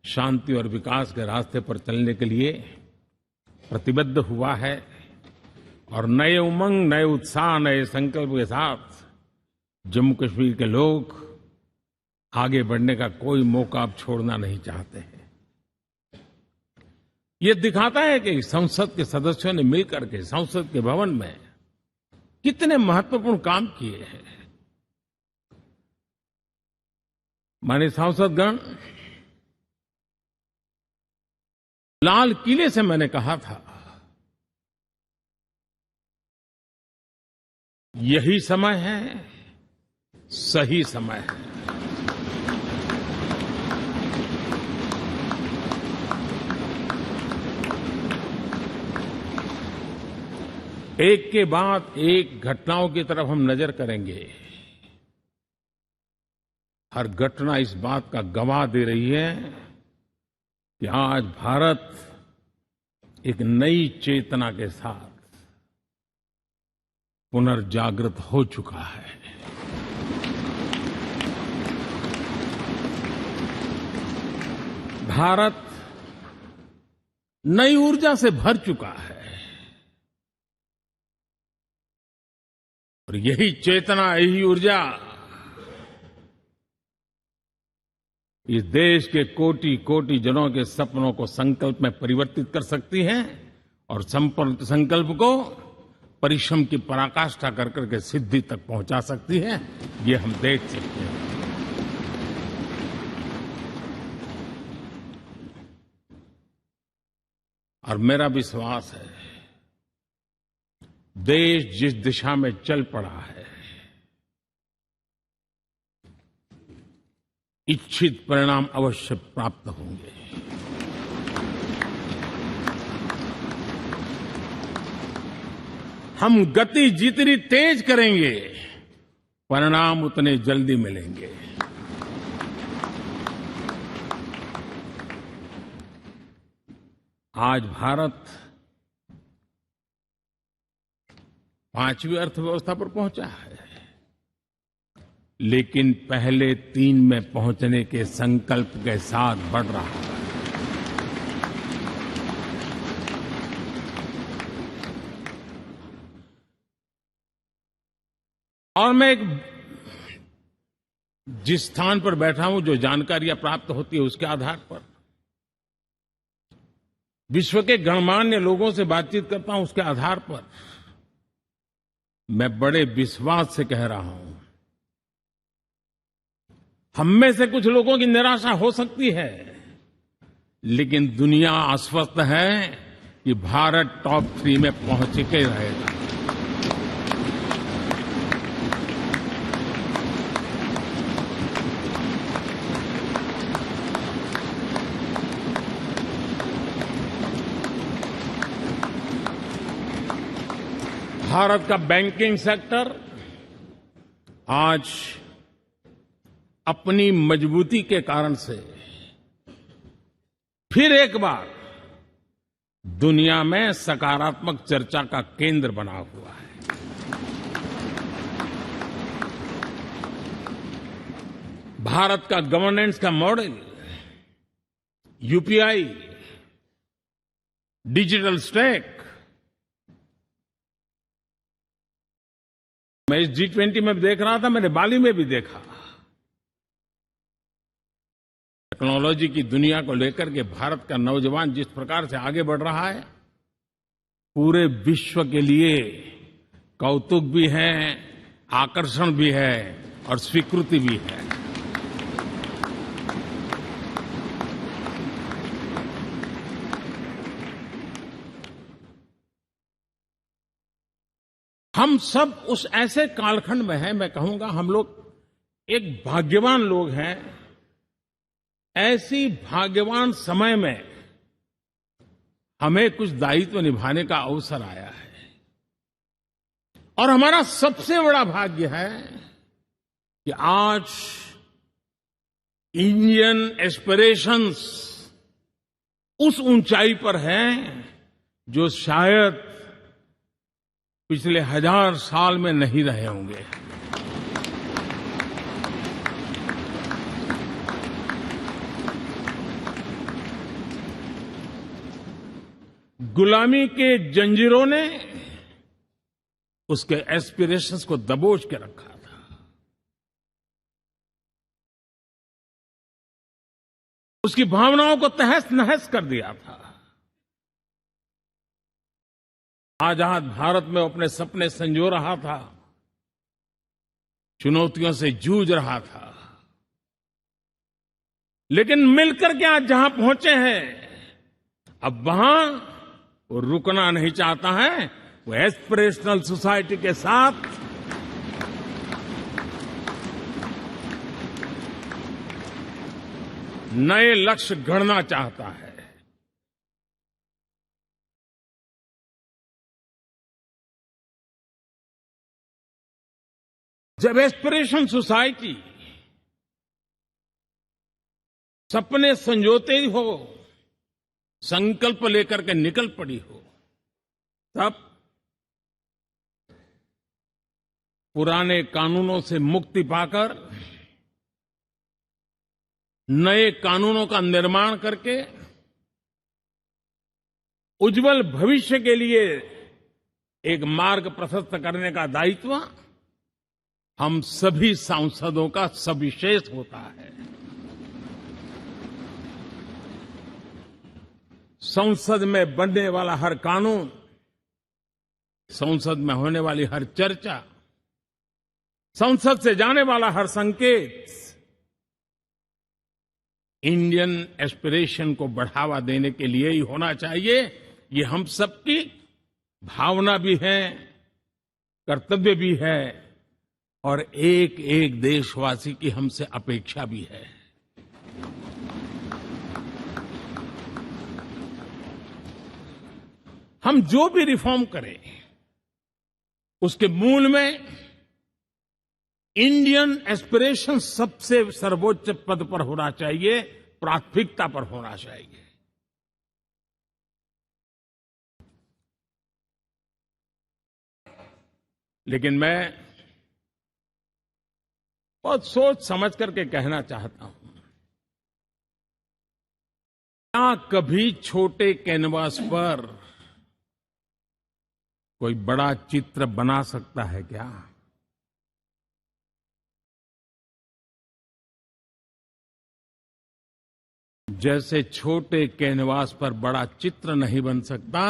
शांति और विकास के रास्ते पर चलने के लिए प्रतिबद्ध हुआ है और नए उमंग, नए उत्साह, नए संकल्प के साथ जम्मू कश्मीर के लोग आगे बढ़ने का कोई मौका अब छोड़ना नहीं चाहते हैं। ये दिखाता है कि संसद के सदस्यों ने मिलकर के संसद के भवन में कितने महत्वपूर्ण काम किए हैं। माननीय सांसदगण, लाल किले से मैंने कहा था यही समय है, सही समय है। एक के बाद एक घटनाओं की तरफ हम नजर करेंगे। हर घटना इस बात का गवाह दे रही है कि आज भारत एक नई चेतना के साथ पुनर्जागृत हो चुका है। भारत नई ऊर्जा से भर चुका है और यही चेतना, यही ऊर्जा इस देश के कोटि कोटि जनों के सपनों को संकल्प में परिवर्तित कर सकती है और संकल्प को परिश्रम की पराकाष्ठा कर करके सिद्धि तक पहुंचा सकती है। ये हम देख सकते हैं। और मेरा विश्वास है देश जिस दिशा में चल पड़ा है, इच्छित परिणाम अवश्य प्राप्त होंगे। हम गति जितनी तेज करेंगे, परिणाम उतने जल्दी मिलेंगे। आज भारत 5वीं अर्थव्यवस्था पर पहुंचा है, लेकिन पहले 3 में पहुंचने के संकल्प के साथ बढ़ रहा है। और मैं जिस स्थान पर बैठा हूं, जो जानकारियां प्राप्त होती है उसके आधार पर विश्व के गणमान्य लोगों से बातचीत करता हूं, उसके आधार पर मैं बड़े विश्वास से कह रहा हूं, हम में से कुछ लोगों की निराशा हो सकती है, लेकिन दुनिया आश्वस्त है कि भारत टॉप 3 में पहुंच के रहेगा। भारत का बैंकिंग सेक्टर आज अपनी मजबूती के कारण से फिर एक बार दुनिया में सकारात्मक चर्चा का केंद्र बना हुआ है। भारत का गवर्नेंस का मॉडल, यूपीआई, डिजिटल स्टैक, मैं इस G20 में देख रहा था, मैंने बाली में भी देखा। टेक्नोलॉजी की दुनिया को लेकर के भारत का नौजवान जिस प्रकार से आगे बढ़ रहा है, पूरे विश्व के लिए कौतुक भी है, आकर्षण भी है और स्वीकृति भी है। हम सब उस ऐसे कालखंड में हैं, मैं कहूंगा हम लोग एक भाग्यवान लोग हैं। ऐसी भाग्यवान समय में हमें कुछ दायित्व निभाने का अवसर आया है और हमारा सबसे बड़ा भाग्य है कि आज इंडियन एस्पिरेशंस उस ऊंचाई पर हैं जो शायद पिछले 1000 साल में नहीं रहे होंगे। गुलामी के जंजीरों ने उसके एस्पिरेशंस को दबोच के रखा था। उसकी भावनाओं को तहस नहस कर दिया था। आजाद भारत में अपने सपने संजो रहा था, चुनौतियों से जूझ रहा था, लेकिन मिलकर के आज जहां पहुंचे हैं, अब वहां वो रुकना नहीं चाहता है। वो एस्पिरेशनल सोसाइटी के साथ नए लक्ष्य गढ़ना चाहता है। जब एस्पिरेशन सोसाइटी सपने संजोते ही हो, संकल्प लेकर के निकल पड़ी हो, तब पुराने कानूनों से मुक्ति पाकर नए कानूनों का निर्माण करके उज्जवल भविष्य के लिए एक मार्ग प्रशस्त करने का दायित्व हम सभी सांसदों का सविशेष होता है। संसद में बनने वाला हर कानून, संसद में होने वाली हर चर्चा, संसद से जाने वाला हर संकेत इंडियन एस्पिरेशन को बढ़ावा देने के लिए ही होना चाहिए। ये हम सबकी भावना भी है, कर्तव्य भी है और एक एक देशवासी की हमसे अपेक्षा भी है। हम जो भी रिफॉर्म करें उसके मूल में इंडियन एस्पिरेशन सबसे सर्वोच्च पद पर होना चाहिए, प्राथमिकता पर होना चाहिए। लेकिन मैं बहुत सोच समझ करके कहना चाहता हूं, क्या कभी छोटे कैनवास पर कोई बड़ा चित्र बना सकता है क्या? जैसे छोटे कैनवास पर बड़ा चित्र नहीं बन सकता,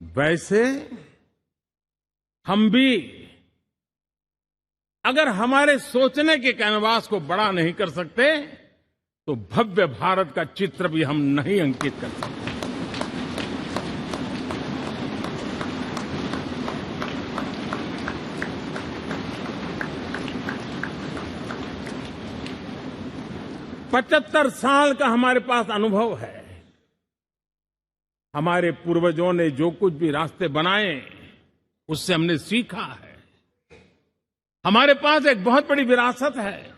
वैसे हम भी अगर हमारे सोचने के कैनवास को बड़ा नहीं कर सकते तो भव्य भारत का चित्र भी हम नहीं अंकित कर सकते। 75 साल का हमारे पास अनुभव है। हमारे पूर्वजों ने जो कुछ भी रास्ते बनाए उससे हमने सीखा है। हमारे पास एक बहुत बड़ी विरासत है।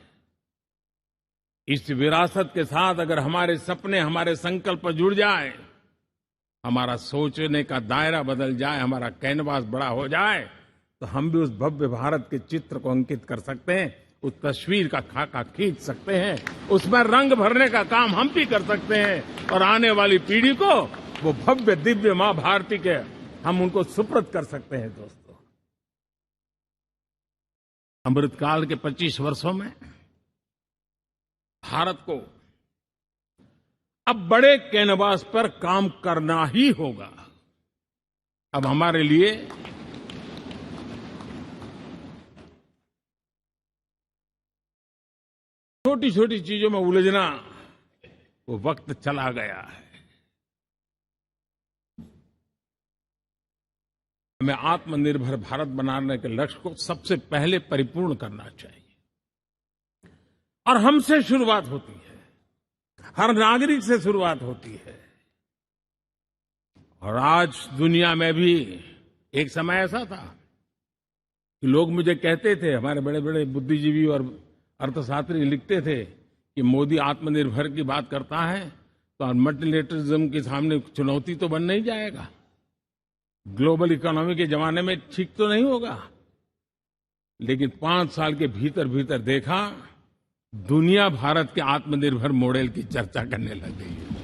इस विरासत के साथ अगर हमारे सपने, हमारे संकल्प जुड़ जाए, हमारा सोचने का दायरा बदल जाए, हमारा कैनवास बड़ा हो जाए, तो हम भी उस भव्य भारत के चित्र को अंकित कर सकते हैं, उस तस्वीर का खाका खींच सकते हैं, उसमें रंग भरने का काम हम भी कर सकते हैं और आने वाली पीढ़ी को वो भव्य दिव्य मां भारती के हम उनको सुपुर्द कर सकते हैं। दोस्तों, अमृतकाल के 25 वर्षों में भारत को अब बड़े कैनवास पर काम करना ही होगा। अब हमारे लिए छोटी छोटी चीजों में उलझना वो वक्त चला गया है। हमें आत्मनिर्भर भारत बनाने के लक्ष्य को सबसे पहले परिपूर्ण करना चाहिए। और हमसे शुरुआत होती है, हर नागरिक से शुरुआत होती है। और आज दुनिया में भी एक समय ऐसा था कि लोग मुझे कहते थे, हमारे बड़े बड़े बुद्धिजीवी और अर्थशास्त्री लिखते थे कि मोदी आत्मनिर्भर की बात करता है तो मल्टीलेटरलिज्म के सामने चुनौती तो बन नहीं जाएगा, ग्लोबल इकोनॉमी के जमाने में ठीक तो नहीं होगा। लेकिन 5 साल के भीतर भीतर देखा, दुनिया भारत के आत्मनिर्भर मॉडल की चर्चा करने लग गई है।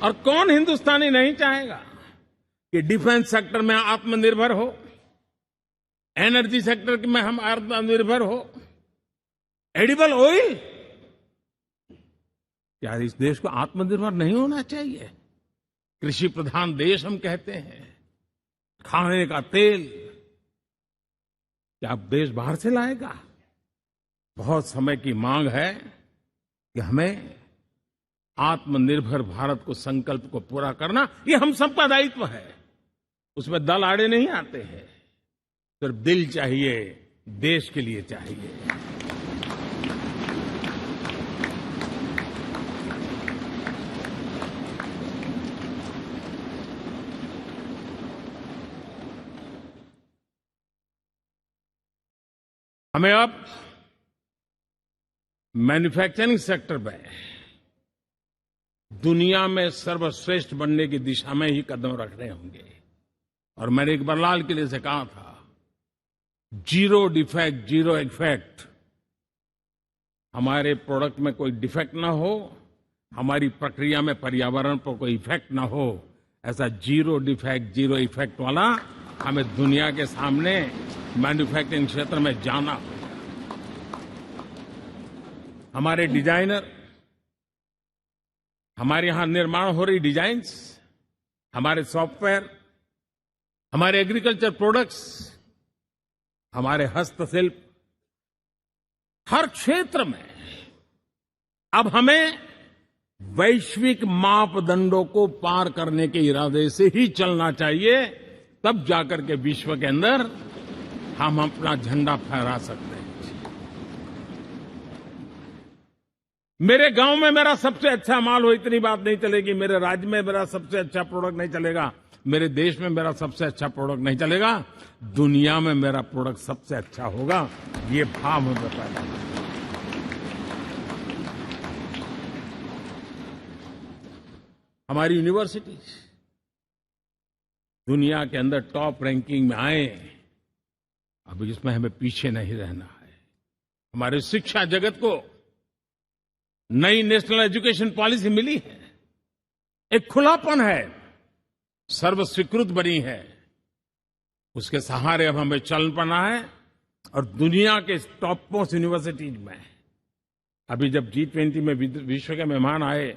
और कौन हिंदुस्तानी नहीं चाहेगा कि डिफेंस सेक्टर में आत्मनिर्भर हो, एनर्जी सेक्टर में हम आत्मनिर्भर हो, एडिबल ऑयल, क्या इस देश को आत्मनिर्भर नहीं होना चाहिए? कृषि प्रधान देश हम कहते हैं, खाने का तेल क्या देश बाहर से लाएगा? बहुत समय की मांग है कि हमें आत्मनिर्भर भारत को संकल्प को पूरा करना, ये हम सबका दायित्व है। उसमें दल आड़े नहीं आते हैं, सिर्फ दिल चाहिए, देश के लिए चाहिए। हमें अब मैन्युफैक्चरिंग सेक्टर में दुनिया में सर्वश्रेष्ठ बनने की दिशा में ही कदम रखने होंगे। और मैंने इकबाल लाल किले से कहा था, जीरो डिफेक्ट जीरो इफेक्ट। हमारे प्रोडक्ट में कोई डिफेक्ट ना हो, हमारी प्रक्रिया में पर्यावरण पर कोई इफेक्ट ना हो, ऐसा जीरो डिफेक्ट जीरो इफेक्ट वाला हमें दुनिया के सामने मैन्युफैक्चरिंग क्षेत्र में जाना हो। हमारे डिजाइनर, हमारे यहां निर्माण हो रही डिजाइन्स, हमारे सॉफ्टवेयर, हमारे एग्रीकल्चर प्रोडक्ट्स, हमारे हस्तशिल्प, हर क्षेत्र में अब हमें वैश्विक मापदंडों को पार करने के इरादे से ही चलना चाहिए, तब जाकर के विश्व के अंदर हम अपना झंडा फहरा सकते हैं। मेरे गांव में मेरा सबसे अच्छा माल हो, इतनी बात नहीं चलेगी। मेरे राज्य में मेरा सबसे अच्छा प्रोडक्ट नहीं चलेगा, मेरे देश में मेरा सबसे अच्छा प्रोडक्ट नहीं चलेगा, दुनिया में मेरा प्रोडक्ट सबसे अच्छा होगा, ये भाव हमें पैदा है। हमारी यूनिवर्सिटीज दुनिया के अंदर टॉप रैंकिंग में आए, अब इसमें हमें पीछे नहीं रहना है। हमारे शिक्षा जगत को नई नेशनल एजुकेशन पॉलिसी मिली है, एक खुलापन है, सर्व स्वीकृत बनी है, उसके सहारे अब हमें चल पड़ना है। और दुनिया के टॉप मोस्ट यूनिवर्सिटीज में अभी जब G20 में विश्व के मेहमान आए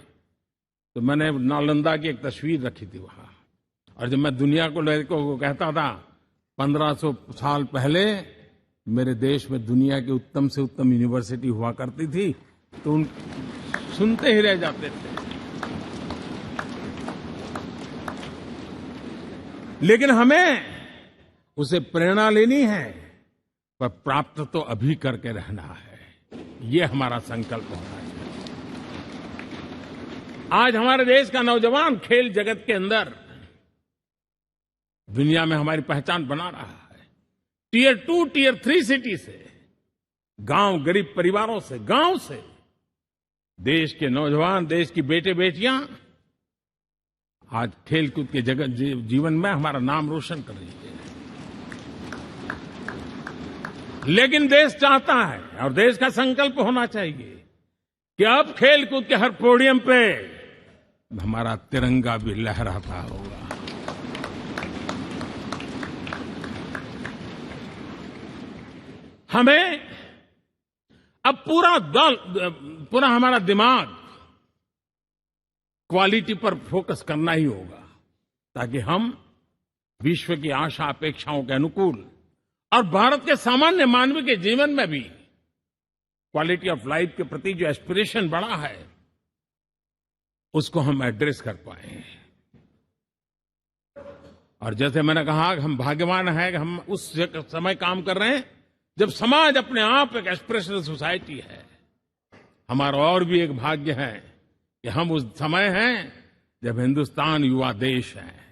तो मैंने नालंदा की एक तस्वीर रखी थी वहां, और जब मैं दुनिया को कहता था 1500 साल पहले मेरे देश में दुनिया की उत्तम से उत्तम यूनिवर्सिटी हुआ करती थी, तो उन सुनते ही रह जाते थे। लेकिन हमें उसे प्रेरणा लेनी है, पर प्राप्त तो अभी करके रहना है, ये हमारा संकल्प होना चाहिए। आज हमारे देश का नौजवान खेल जगत के अंदर दुनिया में हमारी पहचान बना रहा है। टियर 2, टियर 3 सिटी से, गांव, गरीब परिवारों से, गांव से देश के नौजवान, देश की बेटे बेटियां आज खेलकूद के जगत जीवन में हमारा नाम रोशन कर रही है। लेकिन देश चाहता है और देश का संकल्प होना चाहिए कि अब खेलकूद के हर पोडियम पे हमारा तिरंगा भी लहराता होगा। हमें अब पूरा हमारा दिमाग क्वालिटी पर फोकस करना ही होगा, ताकि हम विश्व की आशा अपेक्षाओं के अनुकूल और भारत के सामान्य मानव के जीवन में भी क्वालिटी ऑफ लाइफ के प्रति जो एस्पिरेशन बढ़ा है, उसको हम एड्रेस कर पाए। और जैसे मैंने कहा कि हम भाग्यवान हैं कि हम उस समय काम कर रहे हैं जब समाज अपने आप एक एस्पिरेशनल सोसाइटी है। हमारा और भी एक भाग्य है कि हम उस समय हैं जब हिंदुस्तान युवा देश है।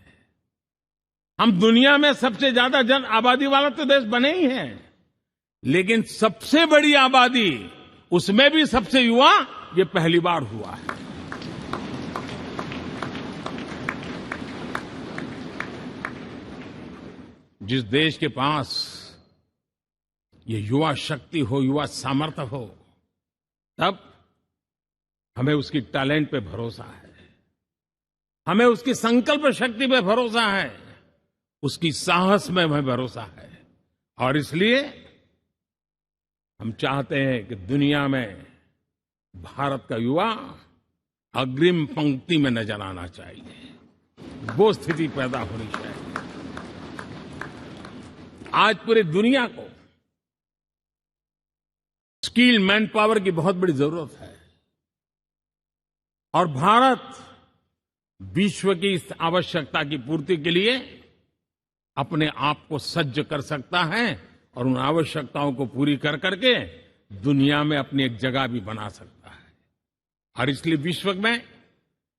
हम दुनिया में सबसे ज्यादा जन आबादी वाला तो देश बने ही हैं, लेकिन सबसे बड़ी आबादी उसमें भी सबसे युवा ये पहली बार हुआ है। जिस देश के पास ये युवा शक्ति हो, युवा सामर्थ्य हो, तब हमें उसकी टैलेंट पे भरोसा है, हमें उसकी संकल्प शक्ति पे भरोसा है, उसकी साहस में हमें भरोसा है। और इसलिए हम चाहते हैं कि दुनिया में भारत का युवा अग्रिम पंक्ति में नजर आना चाहिए, वो स्थिति पैदा होनी चाहिए। आज पूरी दुनिया को स्किल मैन पावर की बहुत बड़ी जरूरत है और भारत विश्व की इस आवश्यकता की पूर्ति के लिए अपने आप को सज्ज कर सकता है और उन आवश्यकताओं को पूरी कर करके दुनिया में अपनी एक जगह भी बना सकता है। और इसलिए विश्व में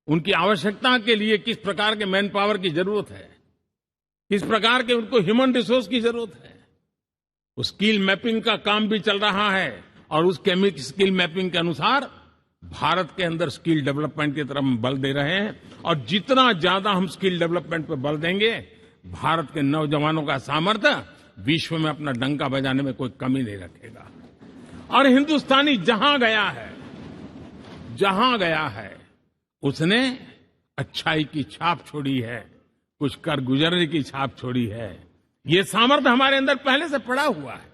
उनकी आवश्यकता के लिए किस प्रकार के मैन पावर की जरूरत है, किस प्रकार के उनको ह्यूमन रिसोर्स की जरूरत है, उस स्किल मैपिंग का काम भी चल रहा है और उस स्किल मैपिंग के अनुसार भारत के अंदर स्किल डेवलपमेंट की तरफ हम बल दे रहे हैं। और जितना ज्यादा हम स्किल डेवलपमेंट पर बल देंगे, भारत के नौजवानों का सामर्थ्य विश्व में अपना डंका बजाने में कोई कमी नहीं रखेगा। और हिंदुस्तानी जहां गया है उसने अच्छाई की छाप छोड़ी है, कुछ कर गुजरने की छाप छोड़ी है। ये सामर्थ्य हमारे अंदर पहले से पड़ा हुआ है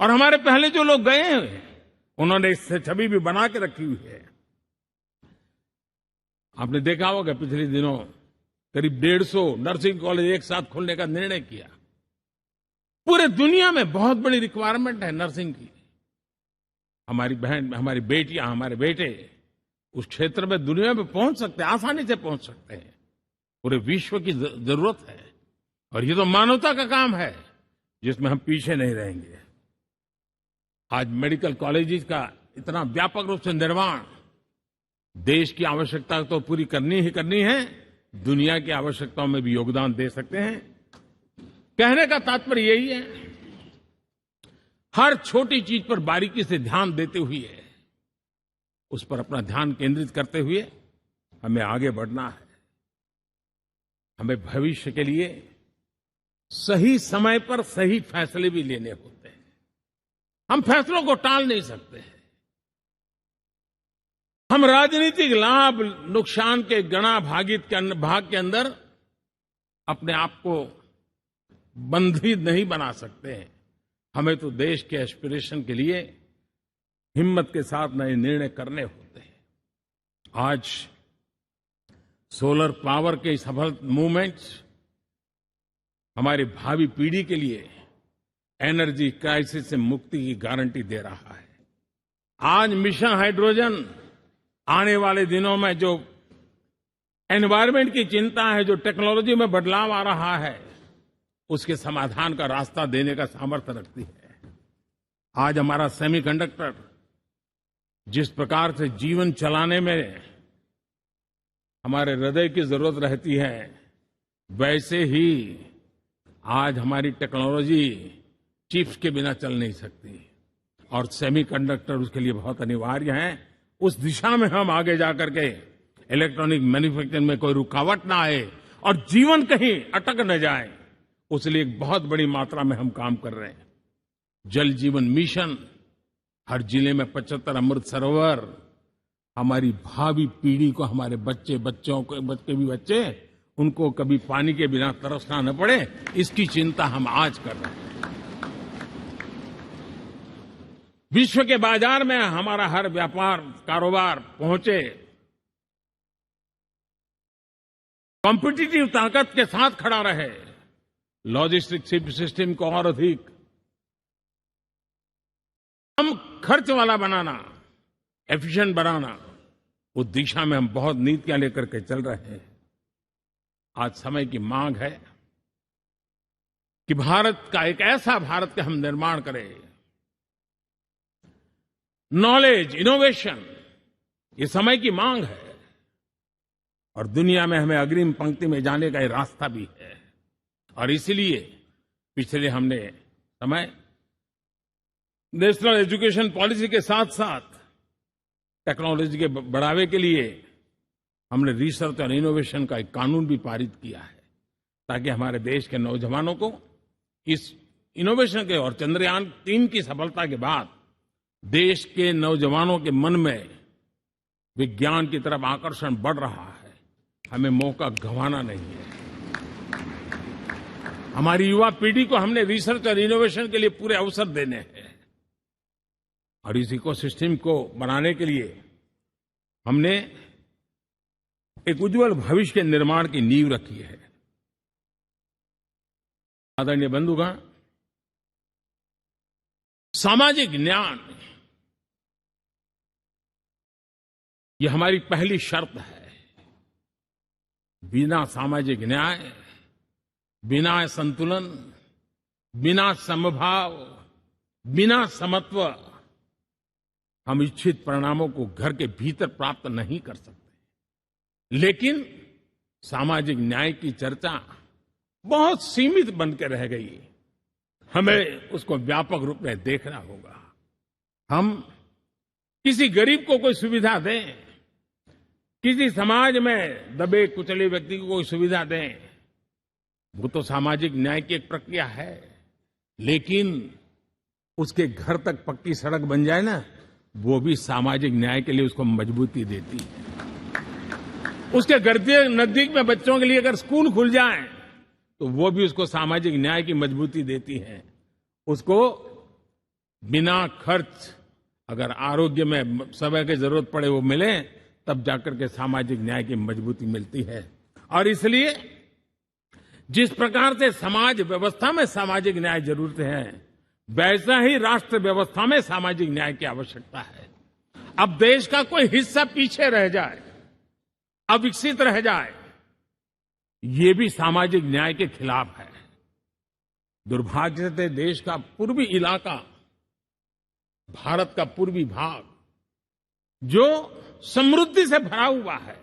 और हमारे पहले जो लोग गए हैं उन्होंने इससे छवि भी बना के रखी हुई है। आपने देखा होगा पिछले दिनों करीब 150 नर्सिंग कॉलेज एक साथ खोलने का निर्णय किया। पूरे दुनिया में बहुत बड़ी रिक्वायरमेंट है नर्सिंग की। हमारी बहन, हमारी बेटियां, हमारे बेटे उस क्षेत्र में दुनिया में पहुंच सकते हैं, आसानी से पहुंच सकते हैं। पूरे विश्व की जरूरत है और ये तो मानवता का काम है जिसमें हम पीछे नहीं रहेंगे। आज मेडिकल कॉलेजेस का इतना व्यापक रूप से निर्माण देश की आवश्यकता तो पूरी करनी ही करनी है, दुनिया की आवश्यकताओं में भी योगदान दे सकते हैं। कहने का तात्पर्य यही है, हर छोटी चीज पर बारीकी से ध्यान देते हुए, उस पर अपना ध्यान केंद्रित करते हुए हमें आगे बढ़ना है। हमें भविष्य के लिए सही समय पर सही फैसले भी लेने होते हैं। हम फैसलों को टाल नहीं सकते। हम राजनीतिक लाभ नुकसान के गणा भाग के अंदर अपने आप को बंधित नहीं बना सकते हैं। हमें तो देश के एस्पिरेशन के लिए हिम्मत के साथ नए निर्णय करने होते हैं। आज सोलर पावर के सफल मूवमेंट्स हमारी भावी पीढ़ी के लिए एनर्जी क्राइसिस से मुक्ति की गारंटी दे रहा है। आज मिशन हाइड्रोजन आने वाले दिनों में जो एनवायरमेंट की चिंता है, जो टेक्नोलॉजी में बदलाव आ रहा है, उसके समाधान का रास्ता देने का सामर्थ्य रखती है। आज हमारा सेमीकंडक्टर जिस प्रकार से जीवन चलाने में हमारे हृदय की जरूरत रहती है, वैसे ही आज हमारी टेक्नोलॉजी चिप्स के बिना चल नहीं सकती और सेमीकंडक्टर उसके लिए बहुत अनिवार्य है। उस दिशा में हम आगे जाकर के इलेक्ट्रॉनिक मैन्युफैक्चरिंग में कोई रुकावट ना आए और जीवन कहीं अटक न जाए, उसलिए एक बहुत बड़ी मात्रा में हम काम कर रहे हैं। जल जीवन मिशन, हर जिले में 75 अमृत सरोवर, हमारी भावी पीढ़ी को, हमारे बच्चों को उनको कभी पानी के बिना तरसना न पड़े, इसकी चिंता हम आज कर रहे हैं। विश्व के बाजार में हमारा हर व्यापार कारोबार पहुंचे, कॉम्पिटिटिव ताकत के साथ खड़ा रहे, लॉजिस्टिक सिस्टम को और अधिक कम खर्च वाला बनाना, एफिशिएंट बनाना, उस दिशा में हम बहुत नीतियां लेकर के चल रहे हैं। आज समय की मांग है कि भारत का एक ऐसा भारत का हम निर्माण करें। नॉलेज, इनोवेशन, ये समय की मांग है और दुनिया में हमें अग्रिम पंक्ति में जाने का ये रास्ता भी है। और इसलिए पिछले हमने समय नेशनल एजुकेशन पॉलिसी के साथ साथ टेक्नोलॉजी के बढ़ावे के लिए हमने रिसर्च और इनोवेशन का एक कानून भी पारित किया है, ताकि हमारे देश के नौजवानों को इस इनोवेशन के और चंद्रयान 3 की सफलता के बाद देश के नौजवानों के मन में विज्ञान की तरफ आकर्षण बढ़ रहा है। हमें मौका गंवाना नहीं है। हमारी युवा पीढ़ी को हमने रिसर्च और इनोवेशन के लिए पूरे अवसर देने हैं और इस इकोसिस्टम को बनाने के लिए हमने एक उज्जवल भविष्य के निर्माण की नींव रखी है। आदरणीय बंधुगण, सामाजिक न्याय ये हमारी पहली शर्त है। बिना सामाजिक न्याय, बिना संतुलन, बिना समभाव, बिना समत्व हम इच्छित परिणामों को घर के भीतर प्राप्त नहीं कर सकते। लेकिन सामाजिक न्याय की चर्चा बहुत सीमित बन के रह गई। हमें उसको व्यापक रूप में देखना होगा। हम किसी गरीब को कोई सुविधा दें, किसी समाज में दबे कुचले व्यक्ति को कोई सुविधा दें, वो तो सामाजिक न्याय की एक प्रक्रिया है। लेकिन उसके घर तक पक्की सड़क बन जाए ना, वो भी सामाजिक न्याय के लिए उसको मजबूती देती है। उसके घर के नजदीक में बच्चों के लिए अगर स्कूल खुल जाए तो वो भी उसको सामाजिक न्याय की मजबूती देती है। उसको बिना खर्च अगर आरोग्य में समय की जरूरत पड़े वो मिले, तब जाकर के सामाजिक न्याय की मजबूती मिलती है। और इसलिए जिस प्रकार से समाज व्यवस्था में सामाजिक न्याय जरूरत है, वैसा ही राष्ट्र व्यवस्था में सामाजिक न्याय की आवश्यकता है। अब देश का कोई हिस्सा पीछे रह जाए, अविकसित रह जाए, ये भी सामाजिक न्याय के खिलाफ है। दुर्भाग्य से देश का पूर्वी इलाका, भारत का पूर्वी भाग जो समृद्धि से भरा हुआ है,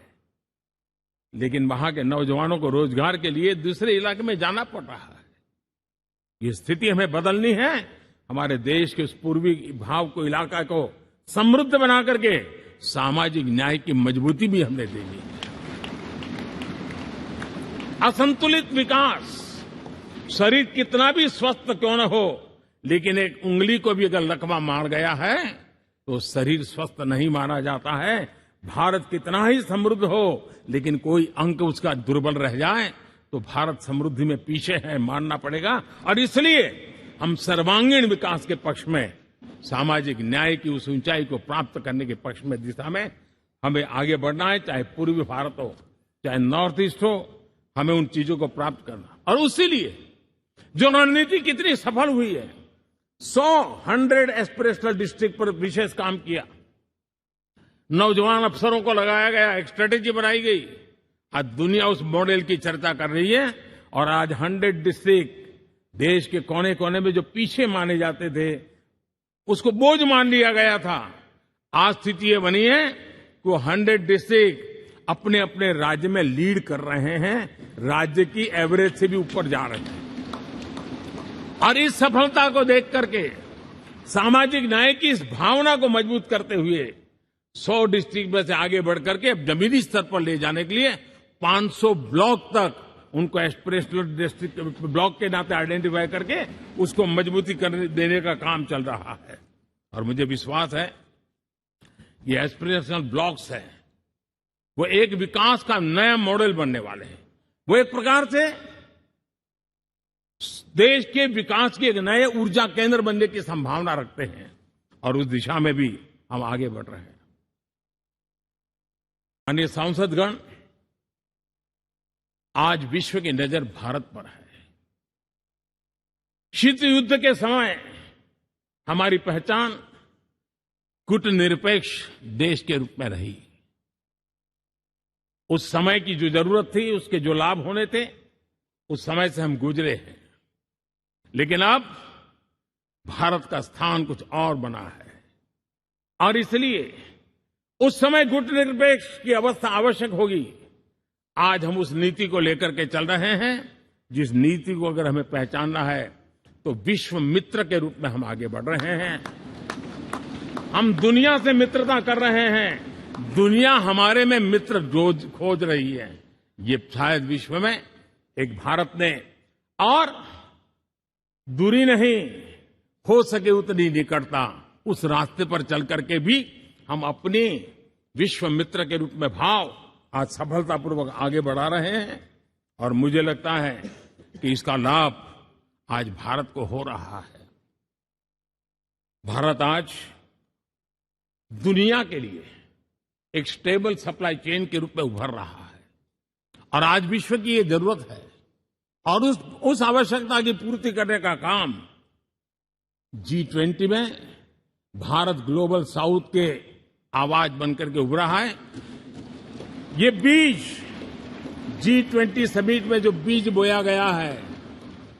लेकिन वहां के नौजवानों को रोजगार के लिए दूसरे इलाके में जाना पड़ रहा है। ये स्थिति हमें बदलनी है। हमारे देश के उस पूर्वी भाग को, इलाका को समृद्ध बना करके सामाजिक न्याय की मजबूती भी हमने देनी है। असंतुलित विकास, शरीर कितना भी स्वस्थ क्यों न हो, लेकिन एक उंगली को भी अगर लकवा मार गया है तो शरीर स्वस्थ नहीं माना जाता है। भारत कितना ही समृद्ध हो, लेकिन कोई अंग उसका दुर्बल रह जाए तो भारत समृद्धि में पीछे है, मानना पड़ेगा। और इसलिए हम सर्वांगीण विकास के पक्ष में, सामाजिक न्याय की उस ऊंचाई को प्राप्त करने के पक्ष में, दिशा में हमें आगे बढ़ना है। चाहे पूर्वी भारत हो, चाहे नॉर्थ ईस्ट हो, हमें उन चीजों को प्राप्त करना। और उसीलिए जो रणनीति कितनी सफल हुई है, 100 एस्पिरेशनल डिस्ट्रिक्ट पर विशेष काम किया, नौजवान अफसरों को लगाया गया, एक स्ट्रेटेजी बनाई गई। आज दुनिया उस मॉडल की चर्चा कर रही है और आज 100 डिस्ट्रिक्ट देश के कोने कोने में जो पीछे माने जाते थे, उसको बोझ मान लिया गया था। आज स्थिति ये बनी है कि वो 100 डिस्ट्रिक्ट अपने अपने राज्य में लीड कर रहे हैं, राज्य की एवरेज से भी ऊपर जा रहे हैं। और इस सफलता को देख करके, सामाजिक न्याय की इस भावना को मजबूत करते हुए 100 डिस्ट्रिक्ट में से आगे बढ़ करके अब जमीनी स्तर पर ले जाने के लिए 500 ब्लॉक तक उनको एस्पिरेशनल डिस्ट्रिक्ट ब्लॉक के नाते आइडेंटिफाई करके उसको मजबूती करने देने का काम चल रहा है। और मुझे विश्वास है ये एस्पिरेशनल ब्लॉक्स है, वो एक विकास का नया मॉडल बनने वाले हैं। वो एक प्रकार से देश के विकास के एक नए ऊर्जा केंद्र बनने की संभावना रखते हैं और उस दिशा में भी हम आगे बढ़ रहे हैं। माननीय सांसदगण, आज विश्व की नजर भारत पर है। शीत युद्ध के समय हमारी पहचान कूटनिरपेक्ष देश के रूप में रही। उस समय की जो जरूरत थी, उसके जो लाभ होने थे, उस समय से हम गुजरे हैं। लेकिन अब भारत का स्थान कुछ और बना है और इसलिए उस समय गुटनिरपेक्ष की अवस्था आवश्यक होगी। आज हम उस नीति को लेकर के चल रहे हैं, जिस नीति को अगर हमें पहचानना है तो विश्व मित्र के रूप में हम आगे बढ़ रहे हैं। हम दुनिया से मित्रता कर रहे हैं, दुनिया हमारे में मित्र खोज रही है। ये शायद विश्व में एक भारत ने और दूरी नहीं, हो सके उतनी निकटता, उस रास्ते पर चल करके भी हम अपने विश्व मित्र के रूप में भाव आज सफलतापूर्वक आगे बढ़ा रहे हैं। और मुझे लगता है कि इसका लाभ आज भारत को हो रहा है। भारत आज दुनिया के लिए एक स्टेबल सप्लाई चेन के रूप में उभर रहा है और आज विश्व की ये जरूरत है और उस आवश्यकता की पूर्ति करने का काम G20 में भारत ग्लोबल साउथ के आवाज बनकर के उभरा है। ये बीज G20 समिट में जो बीज बोया गया है,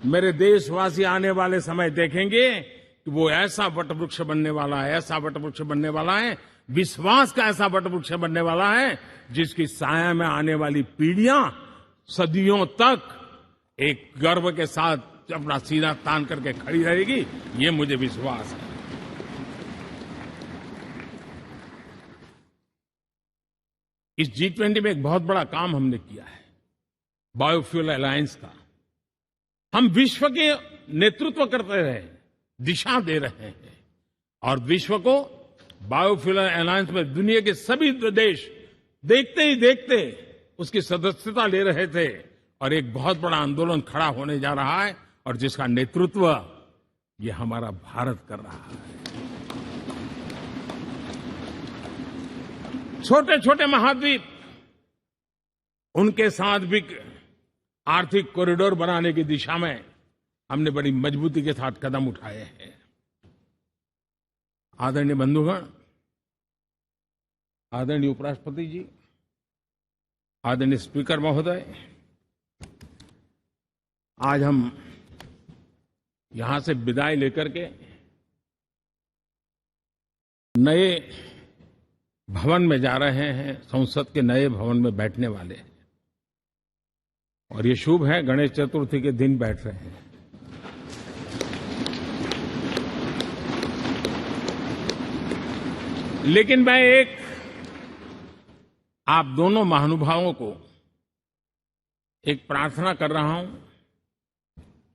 मेरे देशवासी आने वाले समय देखेंगे कि वो ऐसा वटवृक्ष बनने वाला है, ऐसा वटवृक्ष बनने वाला है, विश्वास का ऐसा वटवृक्ष बनने वाला है जिसकी साया में आने वाली पीढ़ियां सदियों तक एक गर्व के साथ अपना सीना तान करके खड़ी रहेगी। ये मुझे विश्वास है। इस G20 में एक बहुत बड़ा काम हमने किया है, बायोफ्यूल अलायंस का। हम विश्व के नेतृत्व करते रहे, दिशा दे रहे हैं और विश्व को बायोफ्यूल अलायंस में दुनिया के सभी देश देखते ही देखते उसकी सदस्यता ले रहे थे और एक बहुत बड़ा आंदोलन खड़ा होने जा रहा है और जिसका नेतृत्व ये हमारा भारत कर रहा है। छोटे छोटे महाद्वीप, उनके साथ भी आर्थिक कॉरिडोर बनाने की दिशा में हमने बड़ी मजबूती के साथ कदम उठाए हैं। आदरणीय बंधुगण, आदरणीय उपराष्ट्रपति जी, आदरणीय स्पीकर महोदय, आज हम यहां से विदाई लेकर के नए भवन में जा रहे हैं, संसद के नए भवन में बैठने वाले हैं और ये शुभ है, गणेश चतुर्थी के दिन बैठ रहे हैं। लेकिन मैं एक आप दोनों महानुभावों को एक प्रार्थना कर रहा हूं,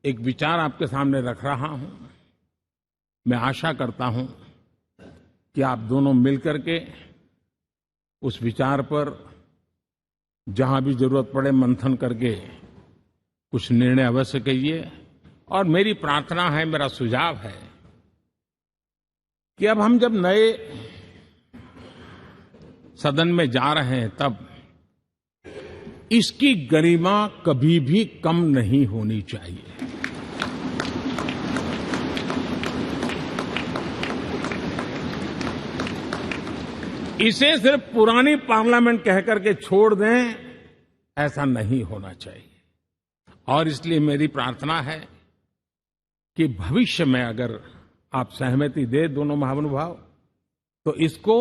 एक विचार आपके सामने रख रहा हूं। मैं आशा करता हूं कि आप दोनों मिलकर के उस विचार पर जहां भी जरूरत पड़े मंथन करके कुछ निर्णय अवश्य कीजिए। और मेरी प्रार्थना है, मेरा सुझाव है कि अब हम जब नए सदन में जा रहे हैं तब इसकी गरिमा कभी भी कम नहीं होनी चाहिए। इसे सिर्फ पुरानी पार्लियामेंट कहकर के छोड़ दें, ऐसा नहीं होना चाहिए। और इसलिए मेरी प्रार्थना है कि भविष्य में अगर आप सहमति दे दोनों महानुभाव, तो इसको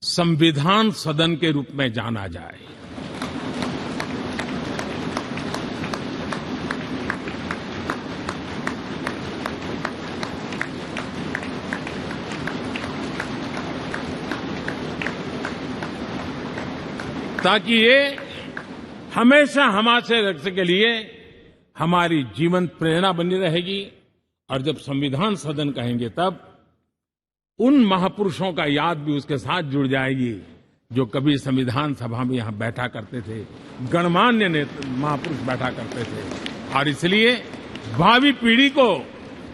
संविधान सदन के रूप में जाना जाए। ताकि ये हमेशा हमारे रक्षा के लिए हमारी जीवन प्रेरणा बनी रहेगी। और जब संविधान सदन कहेंगे तब उन महापुरुषों का याद भी उसके साथ जुड़ जाएगी जो कभी संविधान सभा में यहां बैठा करते थे, गणमान्य महापुरुष बैठा करते थे। और इसलिए भावी पीढ़ी को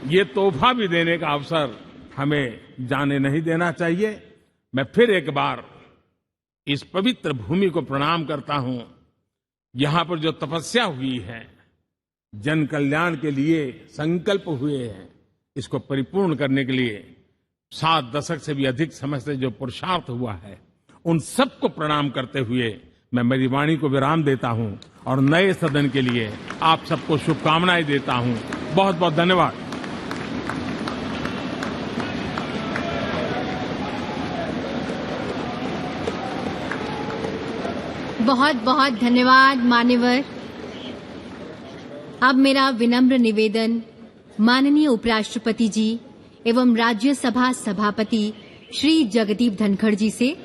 ये तोहफा भी देने का अवसर हमें जाने नहीं देना चाहिए। मैं फिर एक बार इस पवित्र भूमि को प्रणाम करता हूं। यहां पर जो तपस्या हुई है, जन कल्याण के लिए संकल्प हुए हैं, इसको परिपूर्ण करने के लिए 7 दशक से भी अधिक समय से जो पुरुषार्थ हुआ है, उन सबको प्रणाम करते हुए मैं मेरी वाणी को विराम देता हूं और नए सदन के लिए आप सबको शुभकामनाएं देता हूं। बहुत बहुत धन्यवाद। बहुत बहुत धन्यवाद मान्यवर। अब मेरा विनम्र निवेदन माननीय उपराष्ट्रपति जी एवं राज्यसभा सभापति श्री जगदीप धनखड़ जी से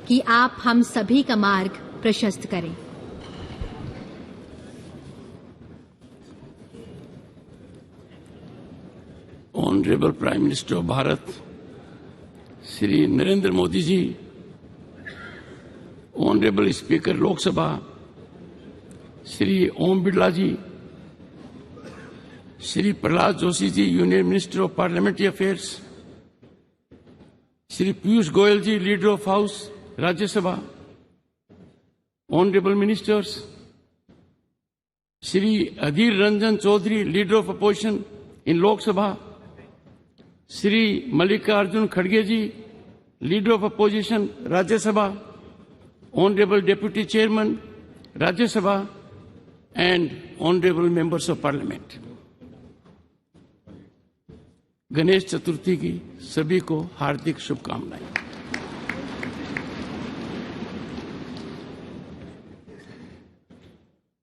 कि आप हम सभी का मार्ग प्रशस्त करें। Honourable prime minister of Bharat Shri Narendra Modi ji, honourable speaker Lok Sabha Shri Om Birla ji, Shri Pralhad Joshi ji, union minister of parliamentary affairs, Shri Piyush Goyal ji, leader of house Rajya Sabha, honourable ministers, Shri Adhir Ranjan Chowdhury, leader of opposition in Lok Sabha, Shri Mallikarjun खड़गे ji, leader of opposition Rajya Sabha, honourable deputy chairman Rajya Sabha and honourable members of parliament. Ganesh Chaturthi की सभी को हार्दिक शुभकामनाएं।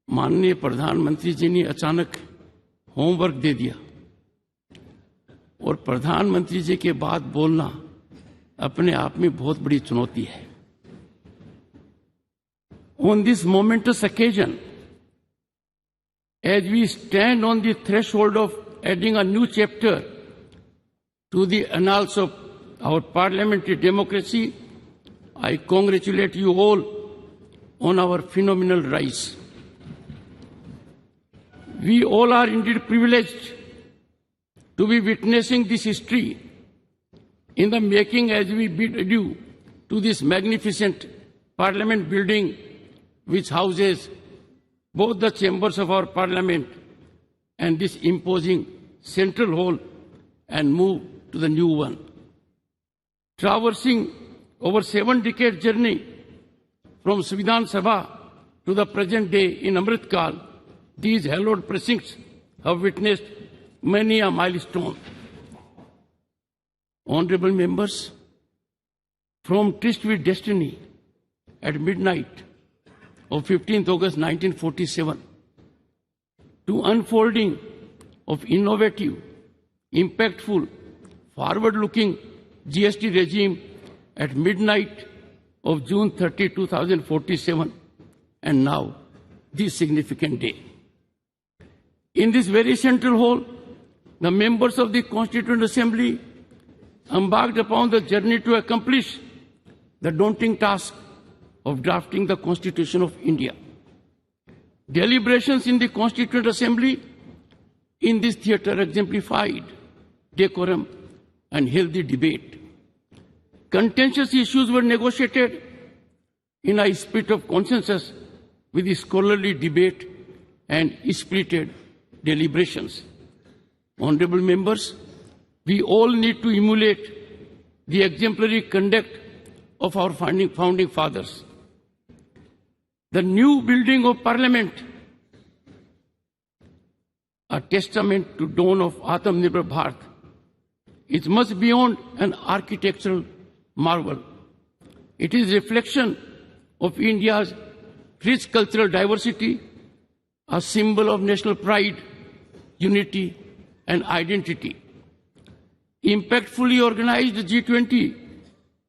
माननीय प्रधानमंत्री जी ने अचानक homework दे दिया और प्रधानमंत्री जी के बाद बोलना अपने आप में बहुत बड़ी चुनौती है। On this momentous occasion, as we stand on the threshold of adding a new chapter to the annals of our parliamentary democracy, I congratulate you all on our phenomenal rise. We all are indeed privileged to be witnessing this history in the making as we bid adieu to this magnificent parliament building which houses both the chambers of our parliament and this imposing central hall, and move to the new one. Traversing over 7-decade journey from Samvidhan Sabha to the present day in Amrit Kal, these hallowed precincts have witnessed many a milestone. Honorable members, from tryst with destiny at midnight of 15th August 1947 to unfolding of innovative, impactful, forward-looking GST regime at midnight of June 30, 2047, and now this significant day. In this very central hall, the members of the Constituent Assembly embarked upon the journey to accomplish the daunting task of drafting the Constitution of India. Deliberations in the Constituent Assembly in this theatre exemplified decorum and healthy debate. Contentious issues were negotiated in a spirit of consensus with scholarly debate and spirited deliberations. Honorable members, we all need to emulate the exemplary conduct of our founding fathers. The new building of Parliament, a testament to dawn of Atmanirbhar Bharat, is much beyond an architectural marvel. It is a reflection of India's rich cultural diversity, a symbol of national pride, unity, and identity. Impactfully organized G20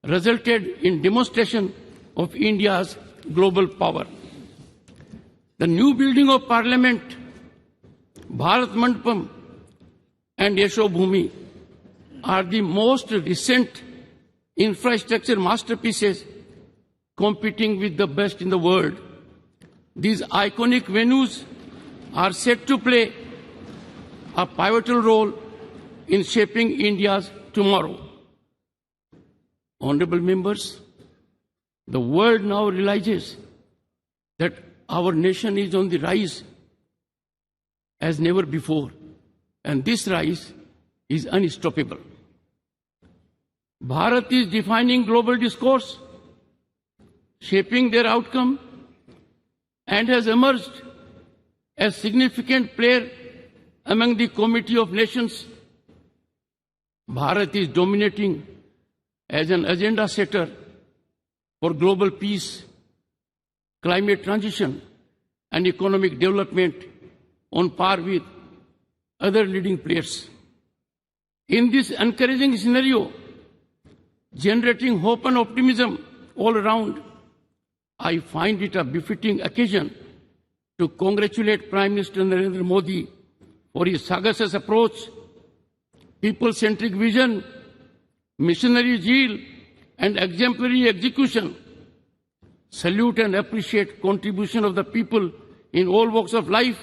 resulted in demonstration of India's global power. The new building of Parliament, Bharat Mandapam and Yasho Bhumi are the most recent infrastructure masterpieces competing with the best in the world. These iconic venues are set to play a pivotal role in shaping India's tomorrow. Honorable members, the world now realizes that our nation is on the rise as never before, and this rise is unstoppable. Bharat is defining global discourse, shaping their outcome, and has emerged as significant player among the Committee of Nations. Bharat is dominating as an agenda setter for global peace, climate transition, and economic development on par with other leading players. In this encouraging scenario, generating hope and optimism all around, I find it a befitting occasion to congratulate Prime Minister Narendra Modi for his sagacious approach, people-centric vision, missionary zeal, and exemplary execution. Salute and appreciate contribution of the people in all walks of life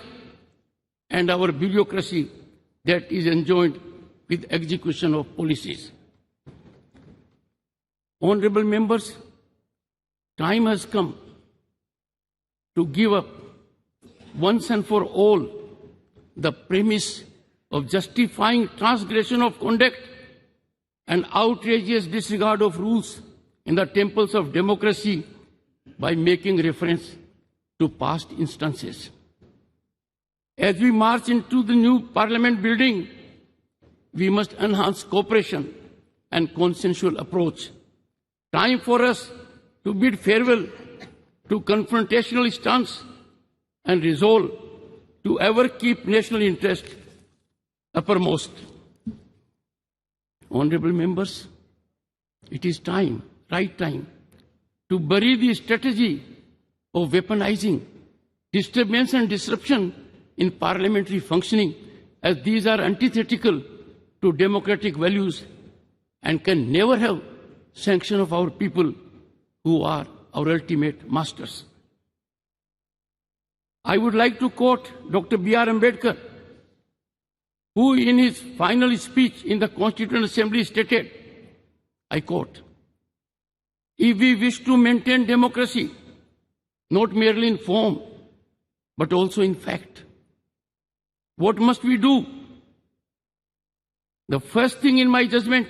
and our bureaucracy that is enjoined with execution of policies. Honorable members, time has come to give up once and for all the premise of justifying transgression of conduct and outrageous disregard of rules in the temples of democracy by making reference to past instances. As we march into the new parliament building, we must enhance cooperation and consensual approach. Time for us to bid farewell to confrontational stance and resolve to ever keep national interest uppermost. Honorable members, it is time, right time, to bury the strategy of weaponizing disturbance and disruption in parliamentary functioning, as these are antithetical to democratic values and can never have sanction of our people who are our ultimate masters. I would like to quote Dr. B.R. Ambedkar, who in his final speech in the Constituent Assembly stated, I quote, "If we wish to maintain democracy, not merely in form, but also in fact, what must we do? The first thing in my judgment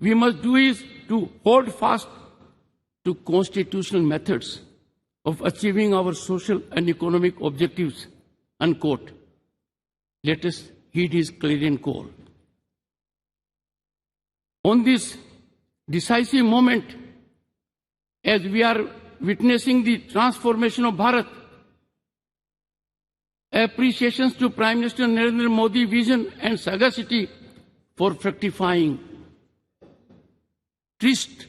we must do is to hold fast to constitutional methods of achieving our social and economic objectives," unquote. Let us heed his clarion call. On this decisive moment, as we are witnessing the transformation of Bharat, appreciations to Prime Minister Narendra Modi's vision and sagacity for fructifying tryst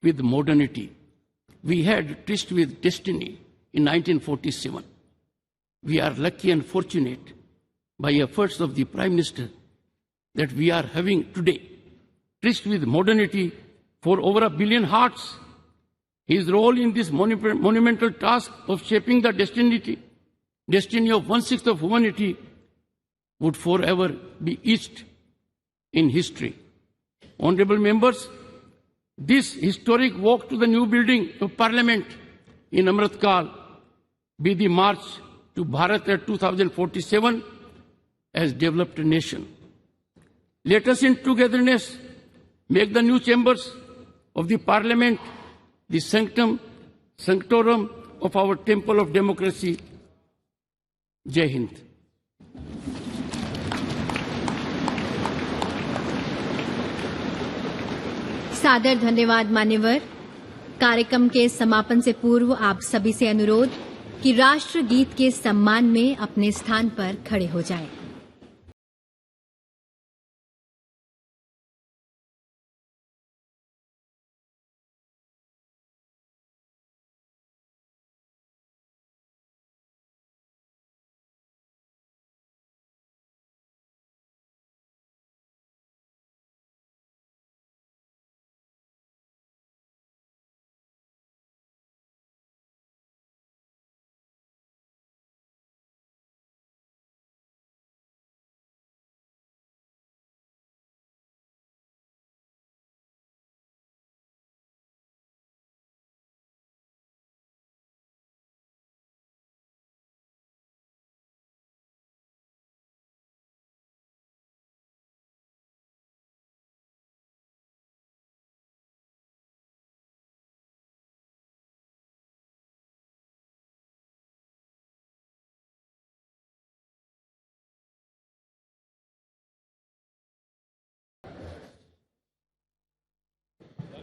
with modernity. We had tryst with destiny in 1947. We are lucky and fortunate by efforts of the Prime Minister that we are having today tryst with modernity for over 1 billion hearts. His role in this monumental task of shaping the destiny of 1/6 of humanity would forever be etched in history. Honorable members, this historic walk to the new building of Parliament in Amrit Kal be the march to Bharat at 2047 as developed nation. Let us in togetherness make the new chambers of the Parliament the sanctum sanctorum of our temple of democracy. Jai Hind. सादर धन्यवाद मान्यवर। कार्यक्रम के समापन से पूर्व आप सभी से अनुरोध कि राष्ट्रगीत के सम्मान में अपने स्थान पर खड़े हो जाएं।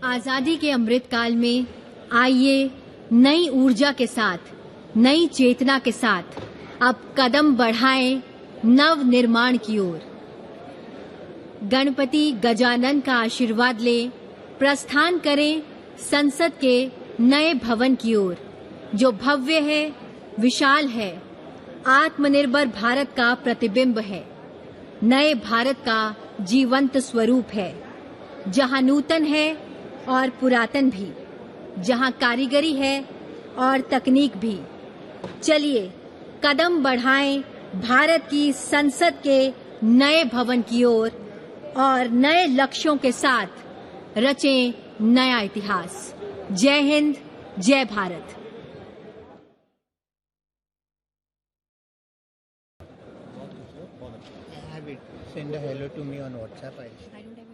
आजादी के अमृत काल में आइए नई ऊर्जा के साथ, नई चेतना के साथ अब कदम बढ़ाएं नव निर्माण की ओर। गणपति गजानन का आशीर्वाद ले प्रस्थान करें संसद के नए भवन की ओर, जो भव्य है, विशाल है, आत्मनिर्भर भारत का प्रतिबिंब है, नए भारत का जीवंत स्वरूप है, जहां नूतन है और पुरातन भी, जहां कारीगरी है और तकनीक भी। चलिए कदम बढ़ाएं भारत की संसद के नए भवन की ओर और नए लक्ष्यों के साथ रचें नया इतिहास। जय हिंद, जय Bharat. Send a hello to me on WhatsApp.